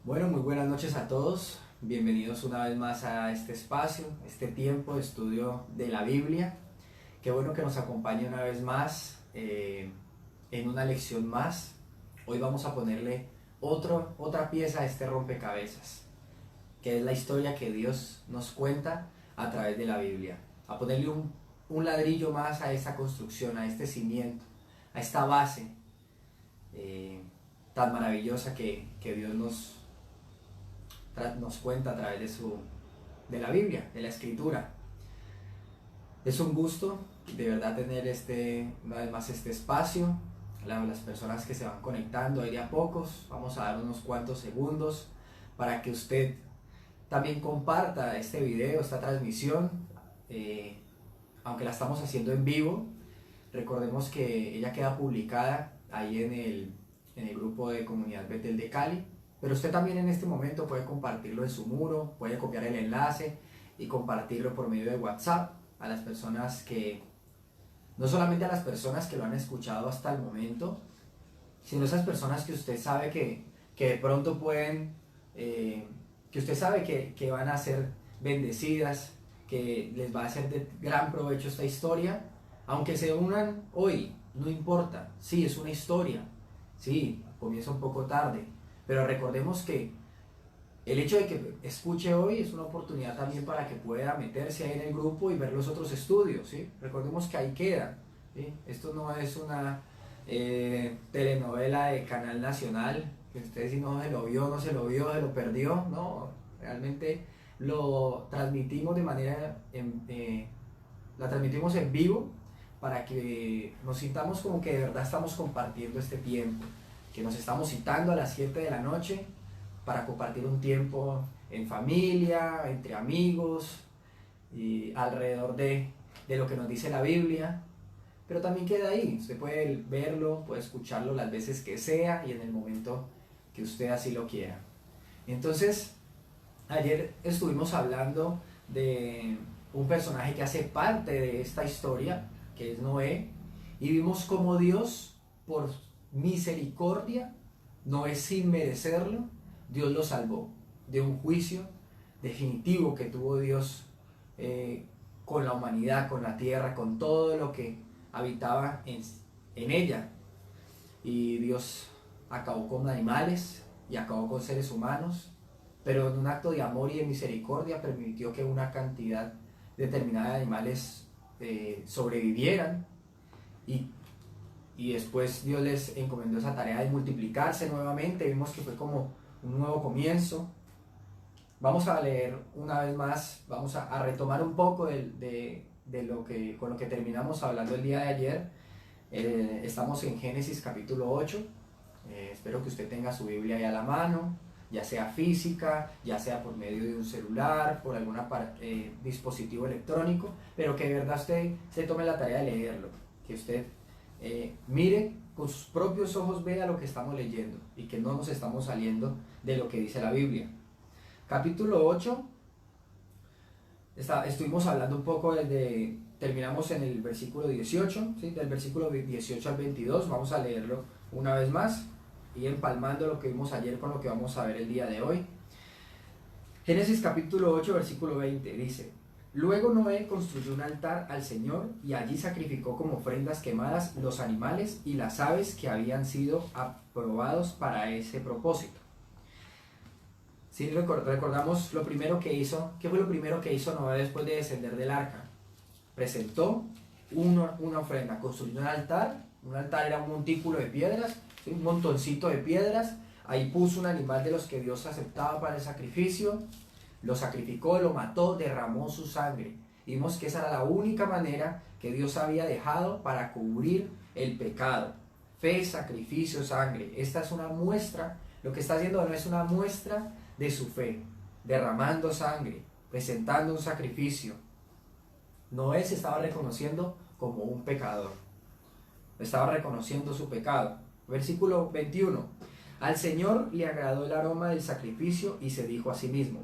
Bueno, muy buenas noches a todos. Bienvenidos una vez más a este espacio, este tiempo de estudio de la Biblia. Qué bueno que nos acompañe una vez más en una lección más. Hoy vamos a ponerle otra pieza a este rompecabezas, que es la historia que Dios nos cuenta a través de la Biblia. A ponerle un ladrillo más a esta construcción, a este cimiento, a esta base eh, tan maravillosa que Dios nos cuenta a través de la Biblia, de la Escritura. Es un gusto de verdad tener una vez más este espacio. Las personas que se van conectando ahí de a pocos, vamos a dar unos cuantos segundos para que usted también comparta este video, esta transmisión, eh, aunque la estamos haciendo en vivo. Recordemos que ella queda publicada ahí en el grupo de Comunidad Betel de Cali, pero usted también en este momento puede compartirlo en su muro, puede copiar el enlace y compartirlo por medio de WhatsApp a las personas no solamente a las personas que lo han escuchado hasta el momento, sino a esas personas que usted sabe que de pronto pueden, que usted sabe que van a ser bendecidas, que les va a ser de gran provecho esta historia, aunque se unan hoy, no importa, sí, es una historia, sí, comienza un poco tarde, pero recordemos que el hecho de que escuche hoy es una oportunidad también para que pueda meterse ahí en el grupo y ver los otros estudios, ¿sí? Recordemos que ahí quedan, ¿sí? Esto no es una telenovela de Canal Nacional, que usted si no se lo vio, no se lo vio, se lo perdió, no, realmente lo transmitimos de manera, la transmitimos en vivo para que nos sintamos como que de verdad estamos compartiendo este tiempo, que nos estamos citando a las 7 de la noche para compartir un tiempo en familia, entre amigos y alrededor de lo que nos dice la Biblia, pero también queda ahí, usted puede verlo, puede escucharlo las veces que sea y en el momento que usted así lo quiera. Entonces, ayer estuvimos hablando de un personaje que hace parte de esta historia, que es Noé, y vimos cómo Dios, por misericordia, Noé sin merecerlo, Dios lo salvó de un juicio definitivo que tuvo Dios con la humanidad, con la tierra, con todo lo que habitaba en ella. Y Dios acabó con animales y acabó con seres humanos, pero en un acto de amor y de misericordia permitió que una cantidad determinada de animales sobrevivieran y, y después Dios les encomendó esa tarea de multiplicarse nuevamente. Vimos que fue como un nuevo comienzo. Vamos a leer una vez más, vamos a retomar un poco con lo que terminamos hablando el día de ayer. Estamos en Génesis capítulo 8. Espero que usted tenga su Biblia ahí a la mano, ya sea física, ya sea por medio de un celular, por algún dispositivo electrónico, pero que de verdad usted se tome la tarea de leerlo, que usted mire con sus propios ojos, vea lo que estamos leyendo y que no nos estamos saliendo de lo que dice la Biblia. Capítulo 8, estuvimos hablando un poco terminamos en el versículo 18, ¿sí? Del versículo 18 al 22, vamos a leerlo una vez más y empalmando lo que vimos ayer con lo que vamos a ver el día de hoy. Génesis capítulo 8, versículo 20 dice: Luego Noé construyó un altar al Señor y allí sacrificó como ofrendas quemadas los animales y las aves que habían sido aprobados para ese propósito. Si recordamos lo primero que hizo, ¿qué fue lo primero que hizo Noé después de descender del arca? Presentó una ofrenda, construyó un altar era un montículo de piedras, ¿sí? Un montoncito de piedras, ahí puso un animal de los que Dios aceptaba para el sacrificio, lo sacrificó, lo mató, derramó su sangre. Y vimos que esa era la única manera que Dios había dejado para cubrir el pecado. Fe, sacrificio, sangre. Esta es una muestra, lo que está haciendo no es una muestra de su fe, derramando sangre, presentando un sacrificio. Noé se estaba reconociendo como un pecador, estaba reconociendo su pecado. Versículo 21. Al Señor le agradó el aroma del sacrificio y se dijo a sí mismo: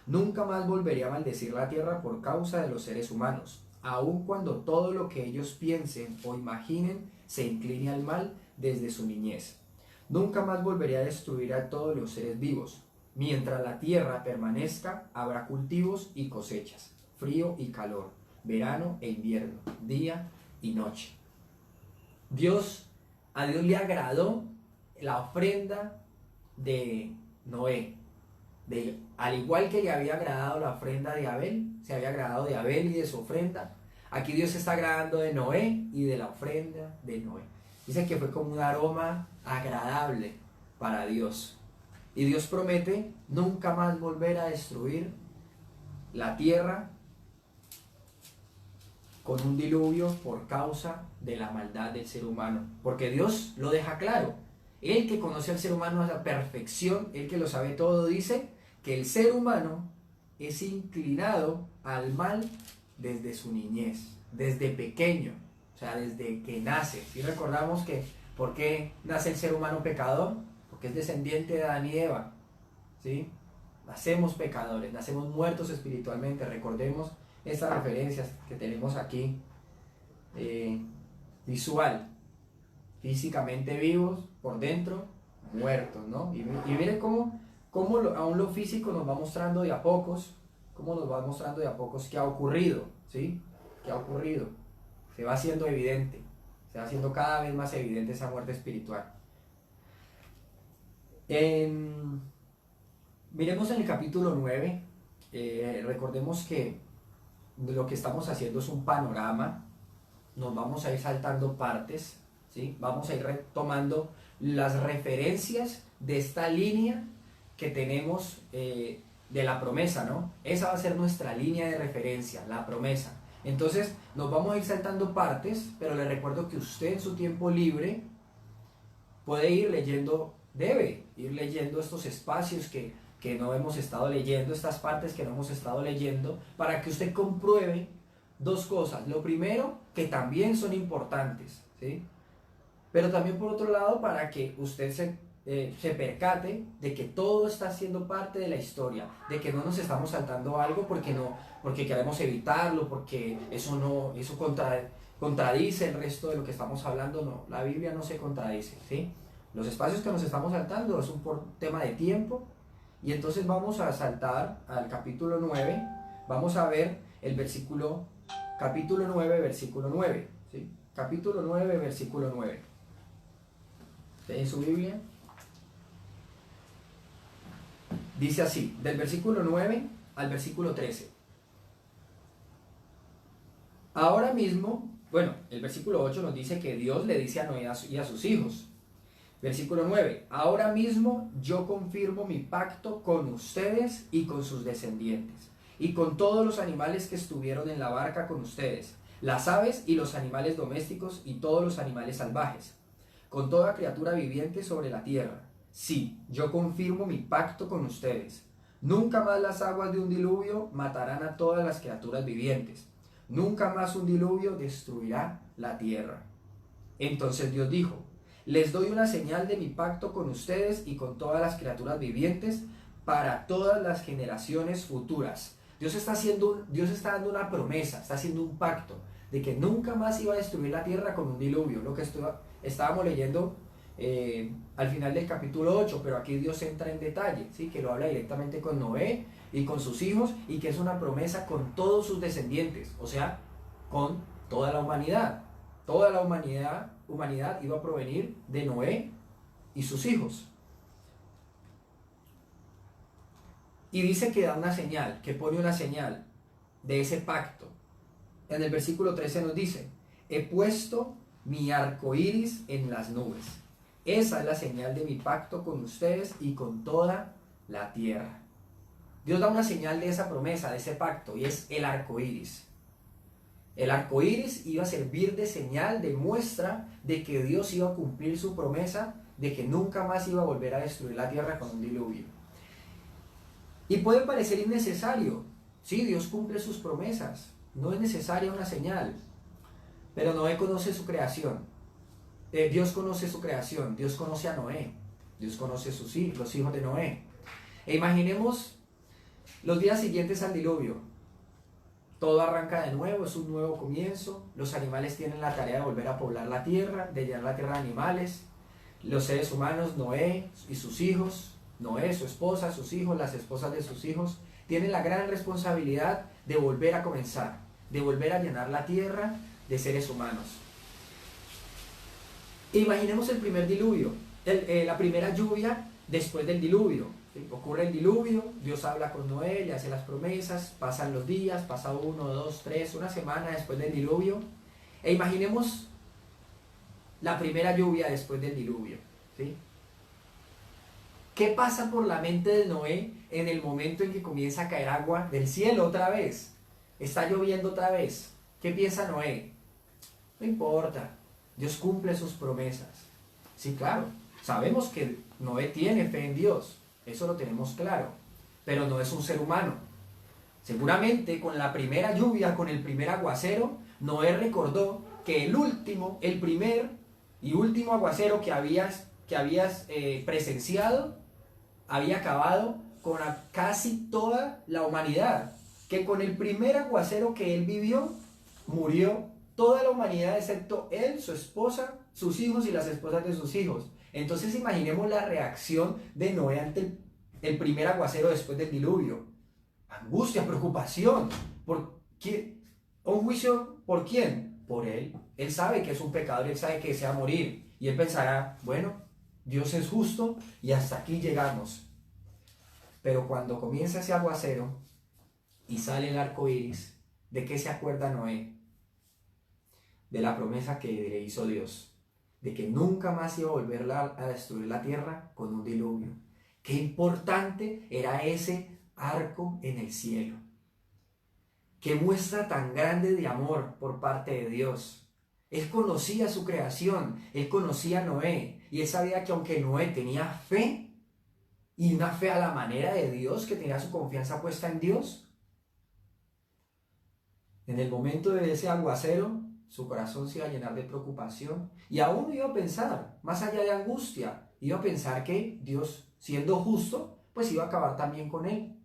Nunca más volveré a maldecir la tierra por causa de los seres humanos, aun cuando todo lo que ellos piensen o imaginen se incline al mal desde su niñez. Nunca más volveré a destruir a todos los seres vivos. Mientras la tierra permanezca, habrá cultivos y cosechas, frío y calor, verano e invierno, día y noche. A Dios le agradó la ofrenda de Noé. Al igual que le había agradado la ofrenda de Abel, se había agradado de Abel y de su ofrenda, aquí Dios se está agradando de Noé y de la ofrenda de Noé. Dice que fue como un aroma agradable para Dios. Y Dios promete nunca más volver a destruir la tierra con un diluvio por causa de la maldad del ser humano. Porque Dios lo deja claro. Él que conoce al ser humano a la perfección, él que lo sabe todo, dice que el ser humano es inclinado al mal desde su niñez, desde pequeño, o sea, desde que nace. Y recordamos que, ¿por qué nace el ser humano pecador? Porque es descendiente de Adán y Eva, ¿sí? Nacemos pecadores, nacemos muertos espiritualmente. Recordemos estas referencias que tenemos aquí, visual, físicamente vivos, por dentro muertos, ¿no? Y miren cómo aún lo físico nos va mostrando de a pocos, qué ha ocurrido, ¿sí? ¿Qué ha ocurrido? Se va haciendo evidente, se va haciendo cada vez más evidente esa muerte espiritual. Miremos en el capítulo 9, recordemos que lo que estamos haciendo es un panorama, nos vamos a ir saltando partes, ¿sí? Vamos a ir retomando las referencias de esta línea que tenemos de la promesa, ¿no? Esa va a ser nuestra línea de referencia, la promesa. Entonces nos vamos a ir saltando partes, pero les recuerdo que usted en su tiempo libre puede ir leyendo, debe ir leyendo estos espacios que no hemos estado leyendo, estas partes que no hemos estado leyendo, para que usted compruebe dos cosas. Lo primero, que también son importantes, ¿sí? Pero también por otro lado, para que usted se percate de que todo está siendo parte de la historia, de que no nos estamos saltando algo porque queremos evitarlo, porque eso contradice el resto de lo que estamos hablando. No, la Biblia no se contradice, ¿sí? Los espacios que nos estamos saltando es un tema de tiempo. Y entonces vamos a saltar al capítulo 9, vamos a ver el capítulo 9, versículo 9, ¿sí? Capítulo 9, versículo 9. ¿En su Biblia? Dice así, del versículo 9 al versículo 13. Ahora mismo, bueno, el versículo 8 nos dice que Dios le dice a Noé y a sus hijos. Versículo 9, ahora mismo yo confirmo mi pacto con ustedes y con sus descendientes, y con todos los animales que estuvieron en la barca con ustedes, las aves y los animales domésticos y todos los animales salvajes, con toda criatura viviente sobre la tierra. Sí, yo confirmo mi pacto con ustedes. Nunca más las aguas de un diluvio matarán a todas las criaturas vivientes. Nunca más un diluvio destruirá la tierra. Entonces Dios dijo, les doy una señal de mi pacto con ustedes y con todas las criaturas vivientes para todas las generaciones futuras. Dios está dando una promesa, está haciendo un pacto de que nunca más iba a destruir la tierra con un diluvio, lo que estábamos leyendo al final del capítulo 8, pero aquí Dios entra en detalle, ¿sí? Que lo habla directamente con Noé y con sus hijos, y que es una promesa con todos sus descendientes, o sea, con toda la humanidad. Toda la humanidad iba a provenir de Noé y sus hijos. Y dice que da una señal, que pone una señal de ese pacto. En el versículo 13 nos dice, he puesto mi arco iris en las nubes. Esa es la señal de mi pacto con ustedes y con toda la tierra. Dios da una señal de esa promesa, de ese pacto, y es el arco iris. El arco iris iba a servir de señal, de muestra de que Dios iba a cumplir su promesa de que nunca más iba a volver a destruir la tierra con un diluvio. Y puede parecer innecesario. Sí, Dios cumple sus promesas. No es necesaria una señal. Pero Noé conoce su creación. Dios conoce su creación. Dios conoce a Noé. Dios conoce los hijos de Noé. E imaginemos los días siguientes al diluvio. Todo arranca de nuevo, es un nuevo comienzo. Los animales tienen la tarea de volver a poblar la tierra, de llenar la tierra de animales. Los seres humanos, Noé y sus hijos, Noé, su esposa, sus hijos, las esposas de sus hijos, tienen la gran responsabilidad de volver a comenzar, de volver a llenar la tierra de seres humanos. Imaginemos el primer diluvio, la primera lluvia después del diluvio. ¿Sí? Ocurre el diluvio, Dios habla con Noé, le hace las promesas, pasan los días, pasa 1, 2, 3, una semana después del diluvio. E imaginemos la primera lluvia después del diluvio. ¿Sí? ¿Qué pasa por la mente de Noé en el momento en que comienza a caer agua del cielo otra vez? Está lloviendo otra vez. ¿Qué piensa Noé? No importa, Dios cumple sus promesas. Sí, claro, sabemos que Noé tiene fe en Dios, eso lo tenemos claro, pero no es un ser humano. Seguramente con la primera lluvia, con el primer aguacero, Noé recordó que el primer y último aguacero que habías presenciado había acabado con casi toda la humanidad, que con el primer aguacero que él vivió, murió toda la humanidad excepto él, su esposa, sus hijos y las esposas de sus hijos. Entonces imaginemos la reacción de Noé ante el primer aguacero después del diluvio. Angustia, preocupación. ¿Por qué? ¿Un juicio por quién? Por él. Él sabe que es un pecador, él sabe que desea morir. Y él pensará, bueno, Dios es justo y hasta aquí llegamos. Pero cuando comienza ese aguacero y sale el arco iris, ¿de qué se acuerda Noé? De la promesa que le hizo Dios, de que nunca más iba a volver a destruir la tierra con un diluvio. Qué importante era ese arco en el cielo. Qué muestra tan grande de amor por parte de Dios. Él conocía su creación, él conocía a Noé, y él sabía que aunque Noé tenía fe, y una fe a la manera de Dios, que tenía su confianza puesta en Dios, en el momento de ese aguacero, su corazón se iba a llenar de preocupación, y aún iba a pensar, más allá de angustia, iba a pensar que Dios, siendo justo, pues iba a acabar también con él.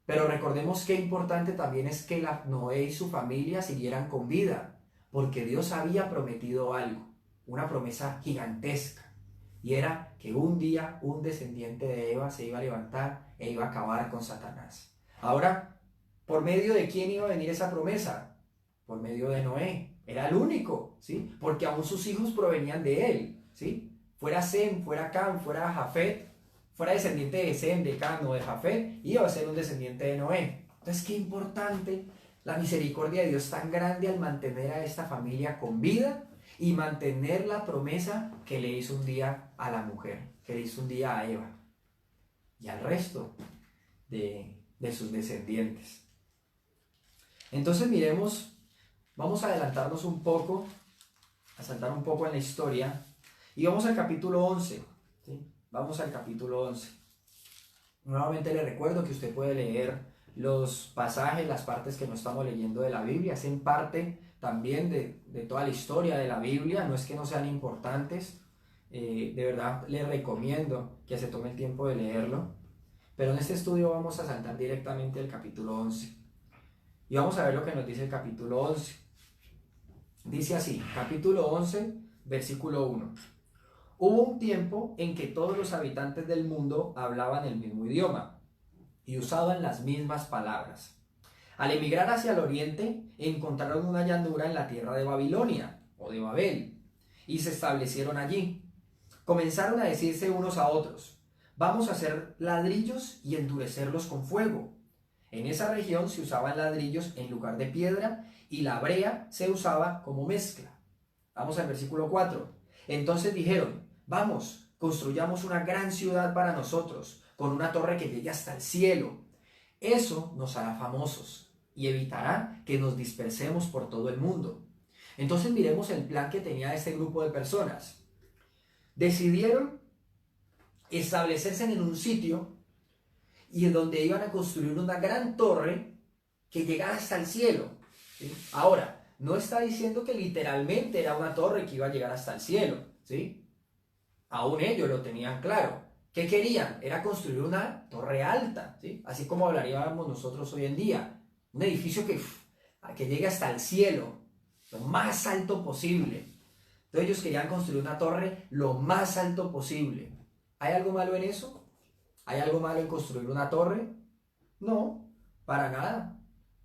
Pero recordemos qué importante también es que Noé y su familia siguieran con vida, porque Dios había prometido algo, una promesa gigantesca, y era que un día un descendiente de Eva se iba a levantar e iba a acabar con Satanás. Ahora, ¿por medio de quién iba a venir esa promesa? Por medio de Noé. Era el único, ¿sí? Porque aún sus hijos provenían de él, ¿sí? Fuera Sem, fuera Cam, fuera Jafet, fuera descendiente de Sem, de Cam o de Jafet, iba a ser un descendiente de Noé. Entonces, qué importante la misericordia de Dios tan grande al mantener a esta familia con vida y mantener la promesa que le hizo un día a la mujer, que le hizo un día a Eva y al resto de sus descendientes. Entonces miremos, vamos a adelantarnos un poco, a saltar un poco en la historia y vamos al capítulo 11, ¿sí? Vamos al capítulo 11. Nuevamente le recuerdo que usted puede leer los pasajes, las partes que no estamos leyendo de la Biblia, hacen parte también de toda la historia de la Biblia, no es que no sean importantes, de verdad le recomiendo que se tome el tiempo de leerlo, pero en este estudio vamos a saltar directamente al capítulo 11 y vamos a ver lo que nos dice el capítulo 11. Dice así, capítulo 11, versículo 1. Hubo un tiempo en que todos los habitantes del mundo hablaban el mismo idioma y usaban las mismas palabras. Al emigrar hacia el oriente, encontraron una llanura en la tierra de Babilonia, o de Babel, y se establecieron allí. Comenzaron a decirse unos a otros, vamos a hacer ladrillos y endurecerlos con fuego. En esa región se usaban ladrillos en lugar de piedra, y la brea se usaba como mezcla. Vamos al versículo 4. Entonces dijeron, vamos, construyamos una gran ciudad para nosotros, con una torre que llegue hasta el cielo. Eso nos hará famosos y evitará que nos dispersemos por todo el mundo. Entonces miremos el plan que tenía este grupo de personas. Decidieron establecerse en un sitio y en donde iban a construir una gran torre que llegara hasta el cielo, ¿sí? Ahora, no está diciendo que literalmente era una torre que iba a llegar hasta el cielo, ¿sí? Aún ellos lo tenían claro. ¿Qué querían? Era construir una torre alta, ¿sí? Así como hablaríamos nosotros hoy en día. Un edificio que llegue hasta el cielo, lo más alto posible. Entonces ellos querían construir una torre lo más alto posible. ¿Hay algo malo en eso? ¿Hay algo malo en construir una torre? No, para nada,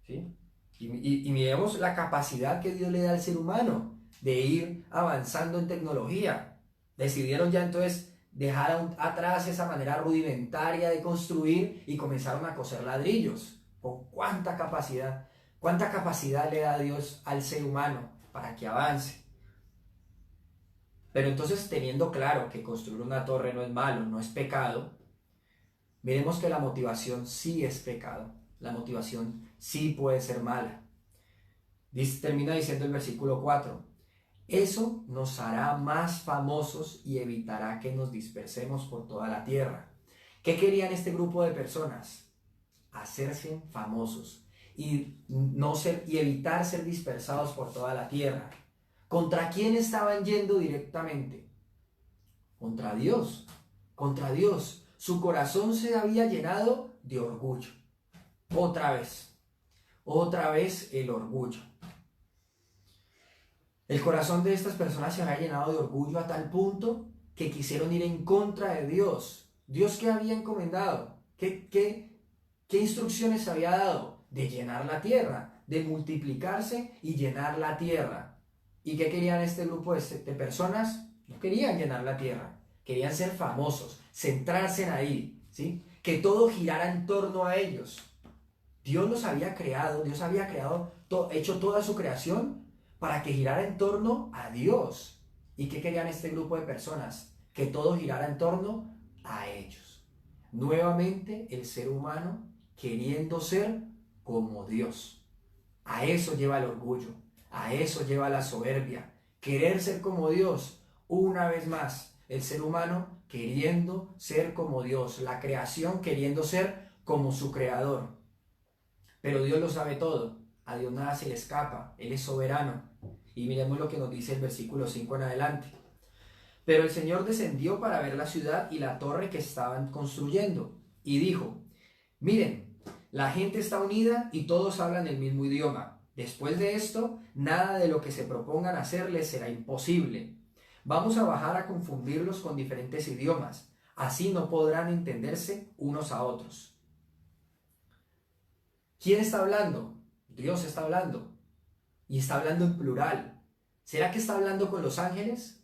¿sí? Y miremos la capacidad que Dios le da al ser humano de ir avanzando en tecnología. Decidieron ya entonces dejar atrás esa manera rudimentaria de construir y comenzaron a coser ladrillos. ¿Con cuánta capacidad le da Dios al ser humano para que avance? Pero entonces, teniendo claro que construir una torre no es malo, no es pecado, miremos que la motivación sí es pecado. La motivación sí puede ser mala. Termina diciendo el versículo 4: eso nos hará más famosos y evitará que nos dispersemos por toda la tierra. ¿Qué querían este grupo de personas? Hacerse famosos y evitar ser dispersados por toda la tierra. ¿Contra quién estaban yendo directamente? Contra Dios. Contra Dios. Su corazón se había llenado de orgullo. Otra vez el orgullo. El corazón de estas personas se había llenado de orgullo a tal punto que quisieron ir en contra de Dios. ¿Dios qué había encomendado? ¿Qué instrucciones había dado? De llenar la tierra, de multiplicarse y llenar la tierra. ¿Y qué querían este grupo de personas? No querían llenar la tierra, querían ser famosos, centrarse en ahí, ¿sí? Que todo girara en torno a ellos. Dios los había creado, Dios había hecho toda su creación para que girara en torno a Dios. ¿Y qué querían este grupo de personas? Que todo girara en torno a ellos. Nuevamente el ser humano queriendo ser como Dios. A eso lleva el orgullo, a eso lleva la soberbia. Querer ser como Dios. Una vez más, el ser humano queriendo ser como Dios, la creación queriendo ser como su creador. Pero Dios lo sabe todo, a Dios nada se le escapa, Él es soberano. Y miremos lo que nos dice el versículo 5 en adelante. Pero el Señor descendió para ver la ciudad y la torre que estaban construyendo, y dijo: miren, la gente está unida y todos hablan el mismo idioma. Después de esto, nada de lo que se propongan hacer les será imposible. Vamos a bajar a confundirlos con diferentes idiomas, así no podrán entenderse unos a otros. ¿Quién está hablando? Dios está hablando. Y está hablando en plural. ¿Será que está hablando con los ángeles?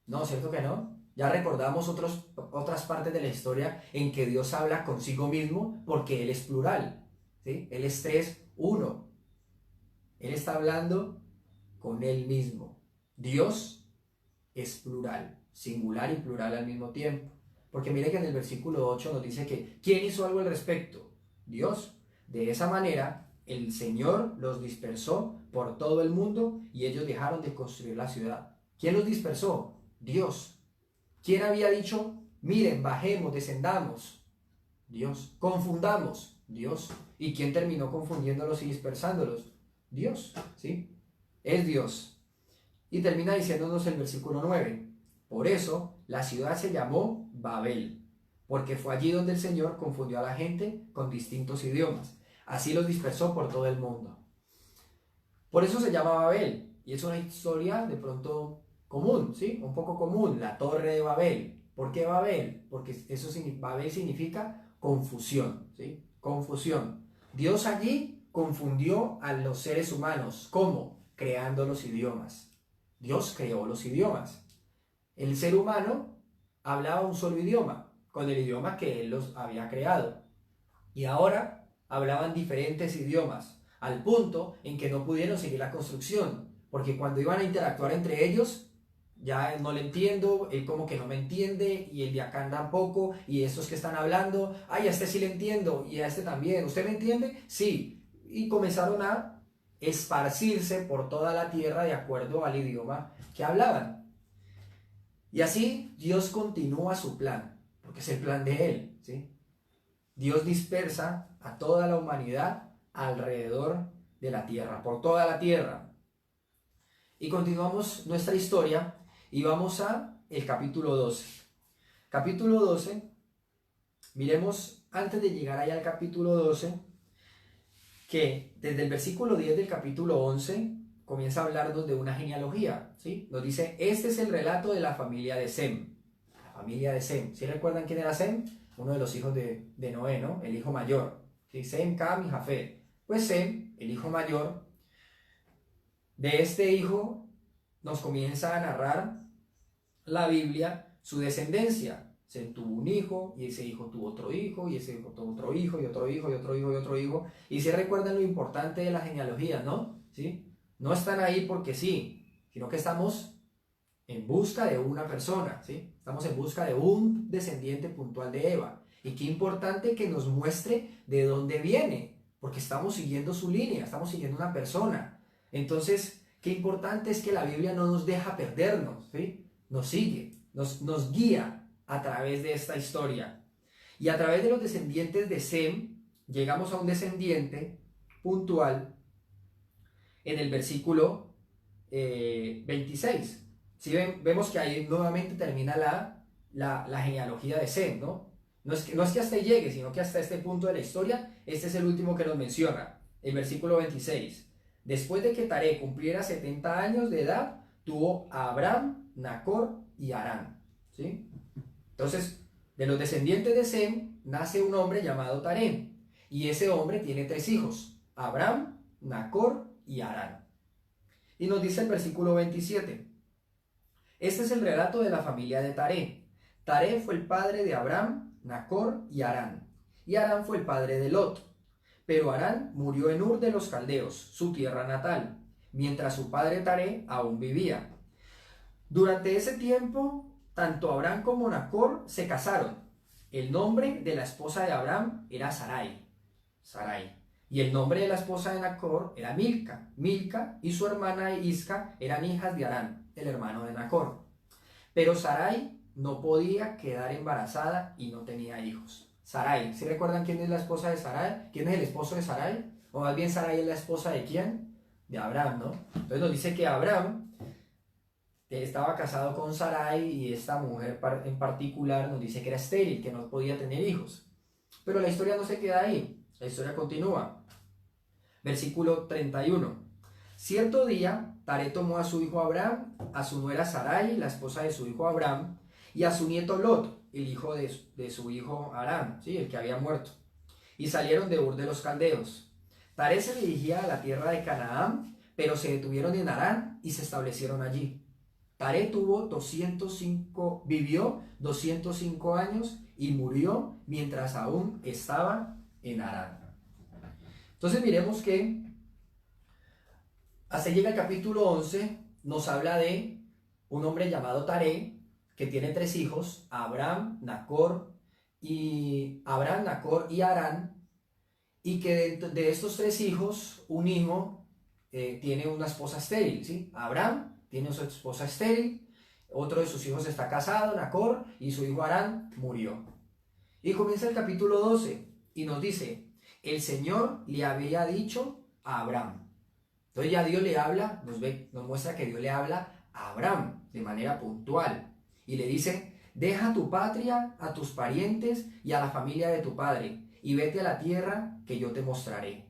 No, ¿cierto que no? Ya recordamos otras partes de la historia en que Dios habla consigo mismo porque Él es plural, ¿sí? Él es 3, 1. Él está hablando con Él mismo. Dios es plural, singular y plural al mismo tiempo. Porque mire que en el versículo 8 nos dice que ¿quién hizo algo al respecto? Dios. De esa manera, el Señor los dispersó por todo el mundo y ellos dejaron de construir la ciudad. ¿Quién los dispersó? Dios. ¿Quién había dicho, miren, bajemos, descendamos? Dios. Confundamos. Dios. ¿Y quién terminó confundiéndolos y dispersándolos? Dios. ¿Sí? Es Dios. Y termina diciéndonos el versículo 9. Por eso la ciudad se llamó Babel, porque fue allí donde el Señor confundió a la gente con distintos idiomas. Así los dispersó por todo el mundo. Por eso se llama Babel. Y es una historia de pronto común, ¿sí? Un poco común, la torre de Babel. ¿Por qué Babel? Porque Babel significa confusión, ¿sí? Confusión. Dios allí confundió a los seres humanos. ¿Cómo? Creando los idiomas. Dios creó los idiomas. El ser humano hablaba un solo idioma, con el idioma que Él los había creado. Y ahora hablaban diferentes idiomas, al punto en que no pudieron seguir la construcción, porque cuando iban a interactuar entre ellos, ya no le entiendo, él como que no me entiende, y el de acá tampoco, y estos que están hablando, ay, a este sí le entiendo, y a este también, ¿usted me entiende? Sí, y comenzaron a esparcirse por toda la tierra de acuerdo al idioma que hablaban. Y así Dios continúa su plan, porque es el plan de Él, ¿sí? Dios dispersa a toda la humanidad alrededor de la tierra, por toda la tierra. Y continuamos nuestra historia y vamos a el capítulo 12. Capítulo 12, miremos antes de llegar allá al capítulo 12, que desde el versículo 10 del capítulo 11 comienza a hablarnos de una genealogía, ¿sí? Nos dice, este es el relato de la familia de Sem. familia de Sem. ¿Sí recuerdan quién era Sem? Uno de los hijos de Noé, ¿no? El hijo mayor. ¿Sí? Sem, Cam y Jafet. Pues Sem, el hijo mayor, de este hijo nos comienza a narrar la Biblia su descendencia. Sem tuvo un hijo, y ese hijo tuvo otro hijo, y ese hijo tuvo otro hijo, y otro hijo, y otro hijo, y otro hijo. Y si recuerdan lo importante de la genealogía, ¿no? ¿Sí? No están ahí porque sí, sino que estamos en busca de una persona, ¿sí? Estamos en busca de un descendiente puntual de Eva. Y qué importante que nos muestre de dónde viene, porque estamos siguiendo su línea, estamos siguiendo una persona. Entonces, qué importante es que la Biblia no nos deja perdernos, ¿sí? Nos sigue, nos guía a través de esta historia. Y a través de los descendientes de Sem, llegamos a un descendiente puntual en el versículo 26. ¿Sí vemos que ahí nuevamente termina la genealogía de Sem, ¿no? No es que hasta ahí llegue, sino que hasta este punto de la historia, este es el último que nos menciona, el versículo 26. Después de que Taré cumpliera 70 años de edad, tuvo a Abraham, Nacor y Harán, ¿sí? Entonces, de los descendientes de Sem, nace un hombre llamado Taré, y ese hombre tiene 3 hijos, Abraham, Nacor y Harán. Y nos dice el versículo 27. Este es el relato de la familia de Taré. Taré fue el padre de Abraham, Nacor y Harán. Y Harán fue el padre de Lot. Pero Harán murió en Ur de los Caldeos, su tierra natal, mientras su padre Taré aún vivía. Durante ese tiempo, tanto Abraham como Nacor se casaron. El nombre de la esposa de Abraham era Sarai. Y el nombre de la esposa de Nacor era Milca. Milca y su hermana Isca eran hijas de Harán, el hermano de Nacor. Pero Sarai no podía quedar embarazada y no tenía hijos. Sarai, ¿sí recuerdan quién es la esposa de Sarai? ¿Quién es el esposo de Sarai? O más bien, Sarai es la esposa de ¿quién? De Abraham, ¿no? Entonces nos dice que Abraham estaba casado con Sarai, y esta mujer en particular nos dice que era estéril, que no podía tener hijos. Pero la historia no se queda ahí, la historia continúa. Versículo 31. Cierto día, Taré tomó a su hijo Abraham, a su nuera Sarai, la esposa de su hijo Abraham, y a su nieto Lot, el hijo de su hijo Harán, ¿sí? El que había muerto. Y salieron de Ur de los Caldeos. Taré se dirigía a la tierra de Canaán, pero se detuvieron en Harán y se establecieron allí. Taré vivió 205 años y murió mientras aún estaba en Harán. Entonces miremos que hasta llega el capítulo 11, nos habla de un hombre llamado Taré, que tiene 3 hijos, Abraham, Nacor y Harán, y que de estos 3 hijos, un hijo tiene una esposa estéril, ¿sí? Abraham tiene su esposa estéril, otro de sus hijos está casado, Nacor, y su hijo Harán murió. Y comienza el capítulo 12 y nos dice, el Señor le había dicho a Abraham. Entonces ya Dios le habla, nos muestra que Dios le habla a Abraham de manera puntual. Y le dice, deja tu patria, a tus parientes y a la familia de tu padre, y vete a la tierra que yo te mostraré.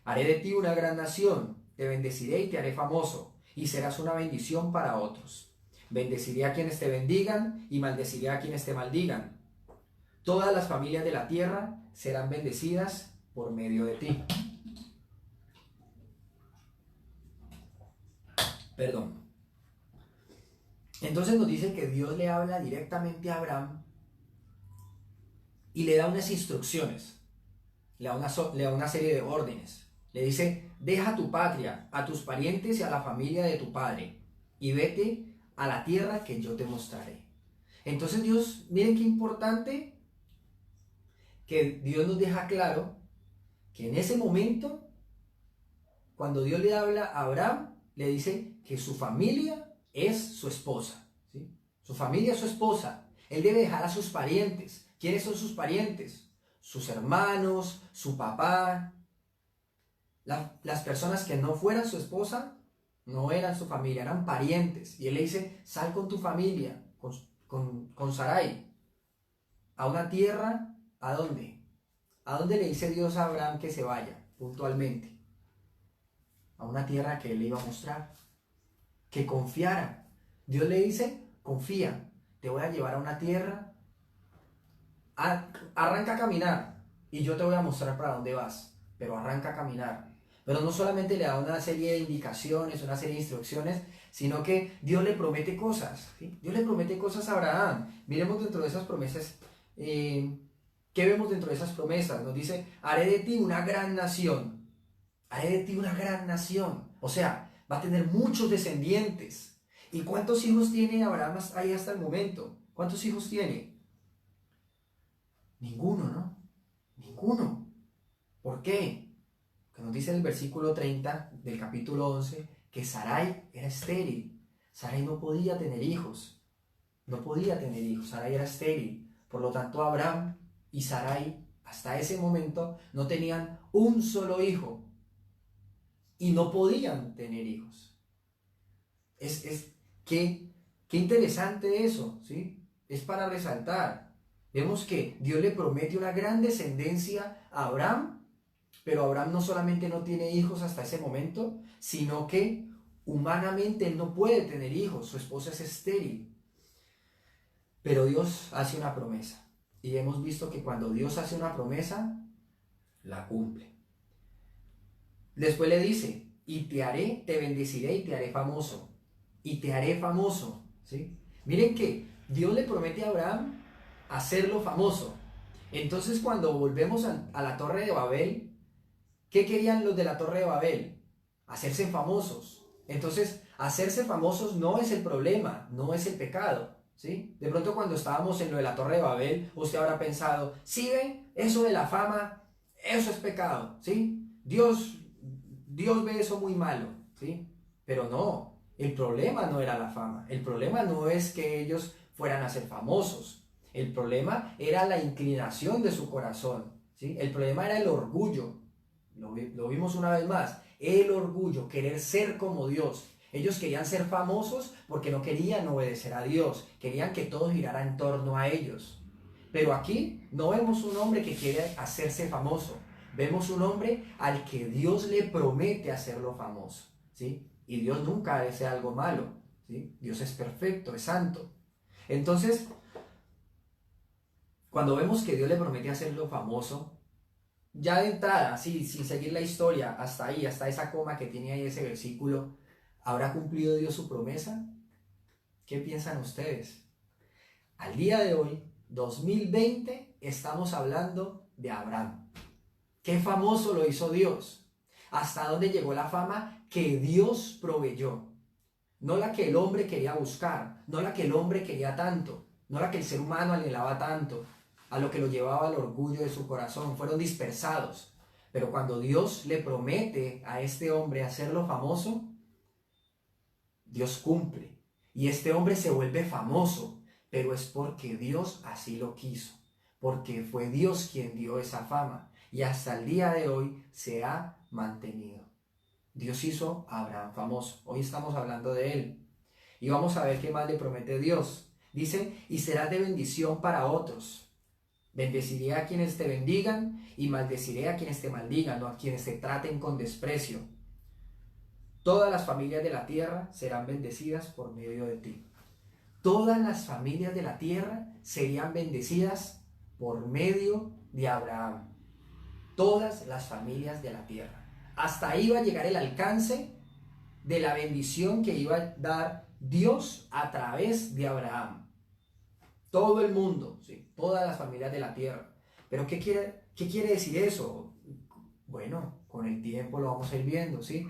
Haré de ti una gran nación, te bendeciré y te haré famoso, y serás una bendición para otros. Bendeciré a quienes te bendigan y maldeciré a quienes te maldigan. Todas las familias de la tierra serán bendecidas por medio de ti. Perdón. Entonces nos dice que Dios le habla directamente a Abraham y le da unas instrucciones, le da una serie de órdenes. Le dice, deja tu patria, a tus parientes y a la familia de tu padre, y vete a la tierra que yo te mostraré. Entonces Dios, miren qué importante, que Dios nos deja claro que en ese momento, cuando Dios le habla a Abraham, le dice que su familia es su esposa, ¿sí? Su familia es su esposa. Él debe dejar a sus parientes. ¿Quiénes son sus parientes? Sus hermanos, su papá. Las personas que no fueran su esposa no eran su familia, eran parientes. Y él le dice, sal con tu familia, con Sarai, a una tierra, ¿a dónde? ¿A dónde le dice Dios a Abraham que se vaya puntualmente? A una tierra que él le iba a mostrar, que confiara. Dios le dice, confía, te voy a llevar a una tierra, arranca a caminar y yo te voy a mostrar para dónde vas, pero arranca a caminar. Pero no solamente le da una serie de indicaciones, una serie de instrucciones, sino que Dios le promete cosas, ¿sí? Dios le promete cosas a Abraham. Miremos dentro de esas promesas, ¿qué vemos dentro de esas promesas? Nos dice, haré de ti una gran nación, haré de ti una gran nación. O sea, va a tener muchos descendientes. ¿Y cuántos hijos tiene Abraham ahí hasta el momento? ¿Cuántos hijos tiene? Ninguno, ¿no? Ninguno. ¿Por qué? Que nos dice el versículo 30 del capítulo 11 que Sarai era estéril. Sarai no podía tener hijos. No podía tener hijos. Sarai era estéril. Por lo tanto, Abraham y Sarai hasta ese momento no tenían un solo hijo. Y no podían tener hijos. Qué interesante eso, ¿sí? Es para resaltar. Vemos que Dios le promete una gran descendencia a Abraham, pero Abraham no solamente no tiene hijos hasta ese momento, sino que humanamente él no puede tener hijos, su esposa es estéril. Pero Dios hace una promesa. Y hemos visto que cuando Dios hace una promesa, la cumple. Después le dice, y te bendeciré y te haré famoso. Y te haré famoso, ¿sí? Miren que Dios le promete a Abraham hacerlo famoso. Entonces cuando volvemos a la Torre de Babel, ¿qué querían los de la Torre de Babel? Hacerse famosos. Entonces, hacerse famosos no es el problema, no es el pecado, ¿sí? De pronto cuando estábamos en lo de la Torre de Babel, usted habrá pensado, ¿sí ven? Eso de la fama, eso es pecado, ¿sí? Dios ve eso muy malo, ¿sí? Pero no, el problema no era la fama, el problema no es que ellos fueran a ser famosos, el problema era la inclinación de su corazón, ¿sí? El problema era el orgullo, lo vimos una vez más, el orgullo, querer ser como Dios. Ellos querían ser famosos porque no querían obedecer a Dios, querían que todo girara en torno a ellos. Pero aquí no vemos un hombre que quiere hacerse famoso, vemos un hombre al que Dios le promete hacerlo famoso, ¿sí? Y Dios nunca hace algo malo, ¿sí? Dios es perfecto, es santo. Entonces, cuando vemos que Dios le promete hacerlo famoso, ya de entrada, así, sin seguir la historia, hasta ahí, hasta esa coma que tiene ahí ese versículo, ¿habrá cumplido Dios su promesa? ¿Qué piensan ustedes? Al día de hoy, 2020, estamos hablando de Abraham. Qué famoso lo hizo Dios. Hasta dónde llegó la fama que Dios proveyó. No la que el hombre quería buscar, no la que el hombre quería tanto, no la que el ser humano anhelaba tanto, a lo que lo llevaba al orgullo de su corazón. Fueron dispersados. Pero cuando Dios le promete a este hombre hacerlo famoso, Dios cumple. Y este hombre se vuelve famoso, pero es porque Dios así lo quiso, porque fue Dios quien dio esa fama. Y hasta el día de hoy se ha mantenido. Dios hizo a Abraham famoso. Hoy estamos hablando de él. Y vamos a ver qué más le promete Dios. Dice, y serás de bendición para otros. Bendeciré a quienes te bendigan y maldeciré a quienes te maldigan o a quienes te traten con desprecio. Todas las familias de la tierra serán bendecidas por medio de ti. Todas las familias de la tierra serían bendecidas por medio de Abraham. Todas las familias de la tierra. Hasta ahí va a llegar el alcance de la bendición que iba a dar Dios a través de Abraham. Todo el mundo, ¿sí? Todas las familias de la tierra. Pero ¿qué quiere decir eso? Bueno, con el tiempo lo vamos a ir viendo, ¿sí?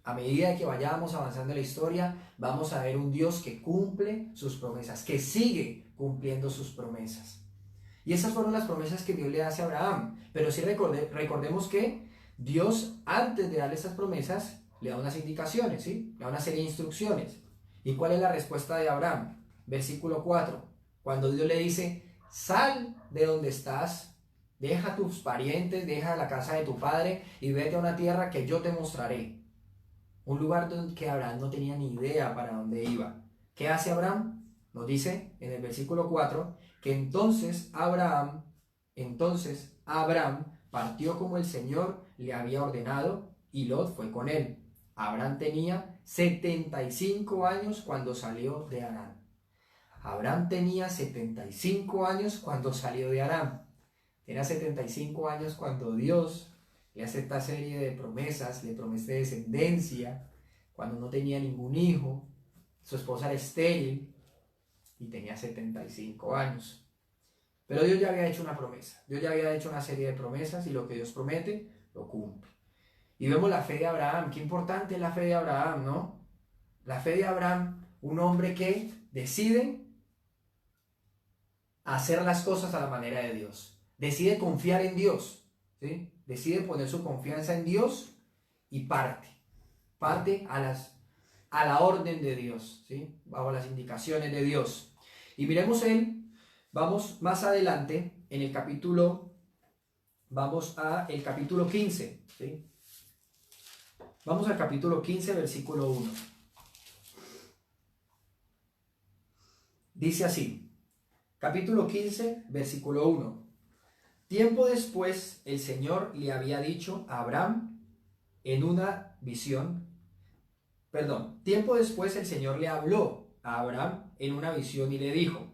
A medida que vayamos avanzando en la historia, vamos a ver un Dios que cumple sus promesas, que sigue cumpliendo sus promesas. Y esas fueron las promesas que Dios le hace a Abraham. Pero sí recordemos que Dios, antes de darle esas promesas, le da unas indicaciones, ¿sí? Le da una serie de instrucciones. ¿Y cuál es la respuesta de Abraham? Versículo 4. Cuando Dios le dice, sal de donde estás, deja a tus parientes, deja la casa de tu padre y vete a una tierra que yo te mostraré. Un lugar donde Abraham no tenía ni idea para dónde iba. ¿Qué hace Abraham? Nos dice en el versículo 4 que entonces Abraham partió como el Señor le había ordenado y Lot fue con él. Abraham tenía 75 años cuando salió de Harán. Abraham tenía 75 años cuando salió de Aram. Tenía 75 años cuando Dios le hace esta serie de promesas, le promete descendencia, cuando no tenía ningún hijo, su esposa era estéril y tenía 75 años. Pero Dios ya había hecho una promesa, Dios ya había hecho una serie de promesas y lo que Dios promete, lo cumple. Y vemos la fe de Abraham, qué importante es la fe de Abraham, ¿no? La fe de Abraham, un hombre que decide hacer las cosas a la manera de Dios, decide confiar en Dios, ¿sí? Decide poner su confianza en Dios y parte a la orden de Dios, ¿sí? Bajo las indicaciones de Dios. Y miremos vamos más adelante en el capítulo, vamos a el capítulo 15, ¿sí? Vamos al capítulo 15, versículo 1. Dice así, capítulo 15, versículo 1. Tiempo después el Señor le había dicho a Abraham en una visión, tiempo después el Señor le habló a Abraham en una visión y le dijo,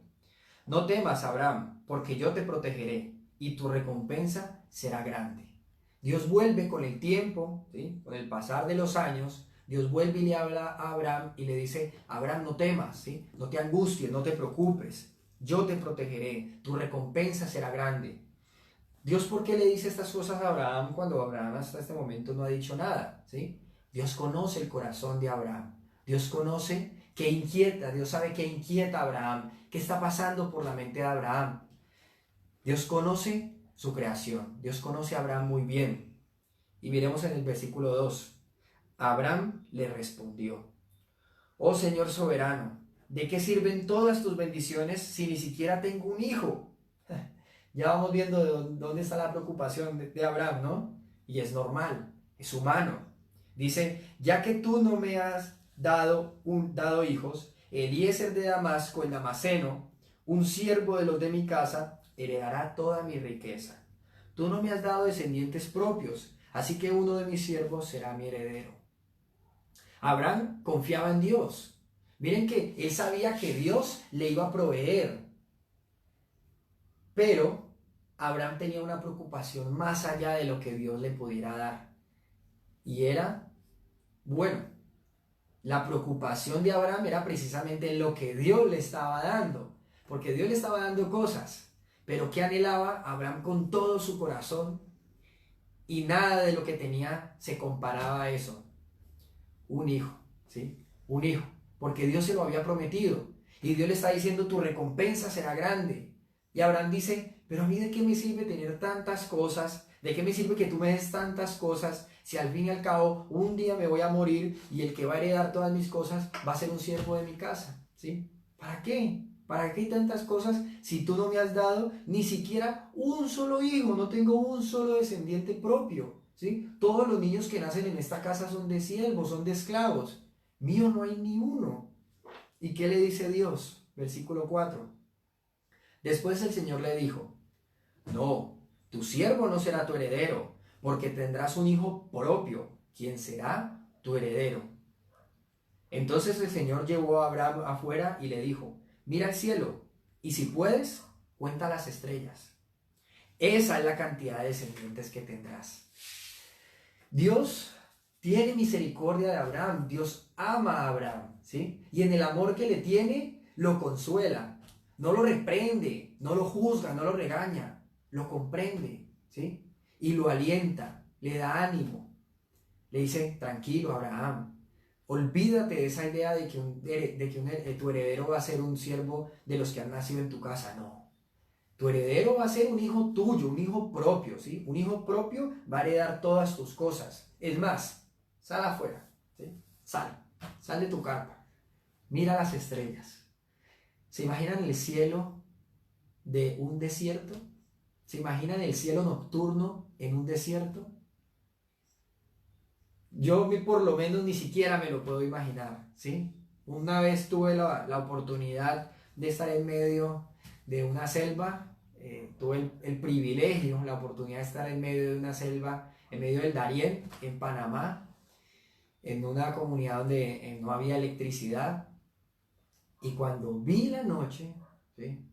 no temas, Abraham, porque yo te protegeré y tu recompensa será grande. Dios vuelve con el tiempo, ¿sí? Con el pasar de los años, Dios vuelve y le habla a Abraham y le dice, Abraham, no temas, ¿sí? No te angusties, no te preocupes, yo te protegeré, tu recompensa será grande. Dios, ¿por qué le dice estas cosas a Abraham cuando Abraham hasta este momento no ha dicho nada? ¿Sí? Dios conoce el corazón de Abraham. Dios conoce qué inquieta, Dios sabe qué inquieta a Abraham, qué está pasando por la mente de Abraham. Dios conoce su creación, Dios conoce a Abraham muy bien. Y miremos en el versículo 2. Abraham le respondió, oh Señor soberano, ¿de qué sirven todas tus bendiciones si ni siquiera tengo un hijo? Ya vamos viendo de dónde está la preocupación de Abraham, ¿no? Y es normal, es humano. Dice, ya que tú no me has dado hijos, Eliezer de Damasco, el damasceno, un siervo de los de mi casa, heredará toda mi riqueza. Tú no me has dado descendientes propios, así que uno de mis siervos será mi heredero. Abraham confiaba en Dios. Miren que él sabía que Dios le iba a proveer. Pero Abraham tenía una preocupación más allá de lo que Dios le pudiera dar. Y era, la preocupación de Abraham era precisamente lo que Dios le estaba dando. Porque Dios le estaba dando cosas. Pero ¿qué anhelaba Abraham con todo su corazón? Y nada de lo que tenía se comparaba a eso. Un hijo, ¿sí? Un hijo. Porque Dios se lo había prometido. Y Dios le está diciendo, tu recompensa será grande. Y Abraham dice, pero a mí de qué me sirve tener tantas cosas, de qué me sirve que tú me des tantas cosas, si al fin y al cabo un día me voy a morir y el que va a heredar todas mis cosas va a ser un siervo de mi casa, ¿sí? ¿Para qué? ¿Para qué hay tantas cosas si tú no me has dado ni siquiera un solo hijo? No tengo un solo descendiente propio, ¿sí? Todos los niños que nacen en esta casa son de siervos, son de esclavos. Mío no hay ni uno. ¿Y qué le dice Dios? Versículo 4. Después el Señor le dijo, no, tu siervo no será tu heredero, porque tendrás un hijo propio, quien será tu heredero. Entonces el Señor llevó a Abraham afuera y le dijo, mira el cielo, y si puedes, cuenta las estrellas. Esa es la cantidad de descendientes que tendrás. Dios tiene misericordia de Abraham, Dios ama a Abraham, ¿sí? Y en el amor que le tiene, lo consuela. No lo reprende, no lo juzga, no lo regaña, lo comprende, ¿sí? Y lo alienta, le da ánimo. Le dice, tranquilo, Abraham, olvídate de esa idea de que tu heredero va a ser un siervo de los que han nacido en tu casa. No, tu heredero va a ser un hijo tuyo, un hijo propio, ¿sí? Un hijo propio va a heredar todas tus cosas. Es más, sal afuera, ¿sí? Sal de tu carpa, mira las estrellas. ¿Se imaginan el cielo de un desierto? ¿Se imaginan el cielo nocturno en un desierto? Yo por lo menos ni siquiera me lo puedo imaginar, ¿sí? Una vez tuve la oportunidad de estar en medio de una selva, tuve el privilegio, la oportunidad de estar en medio de una selva, en medio del Darién, en Panamá, en una comunidad donde no había electricidad. Y cuando vi la noche, ¿sí?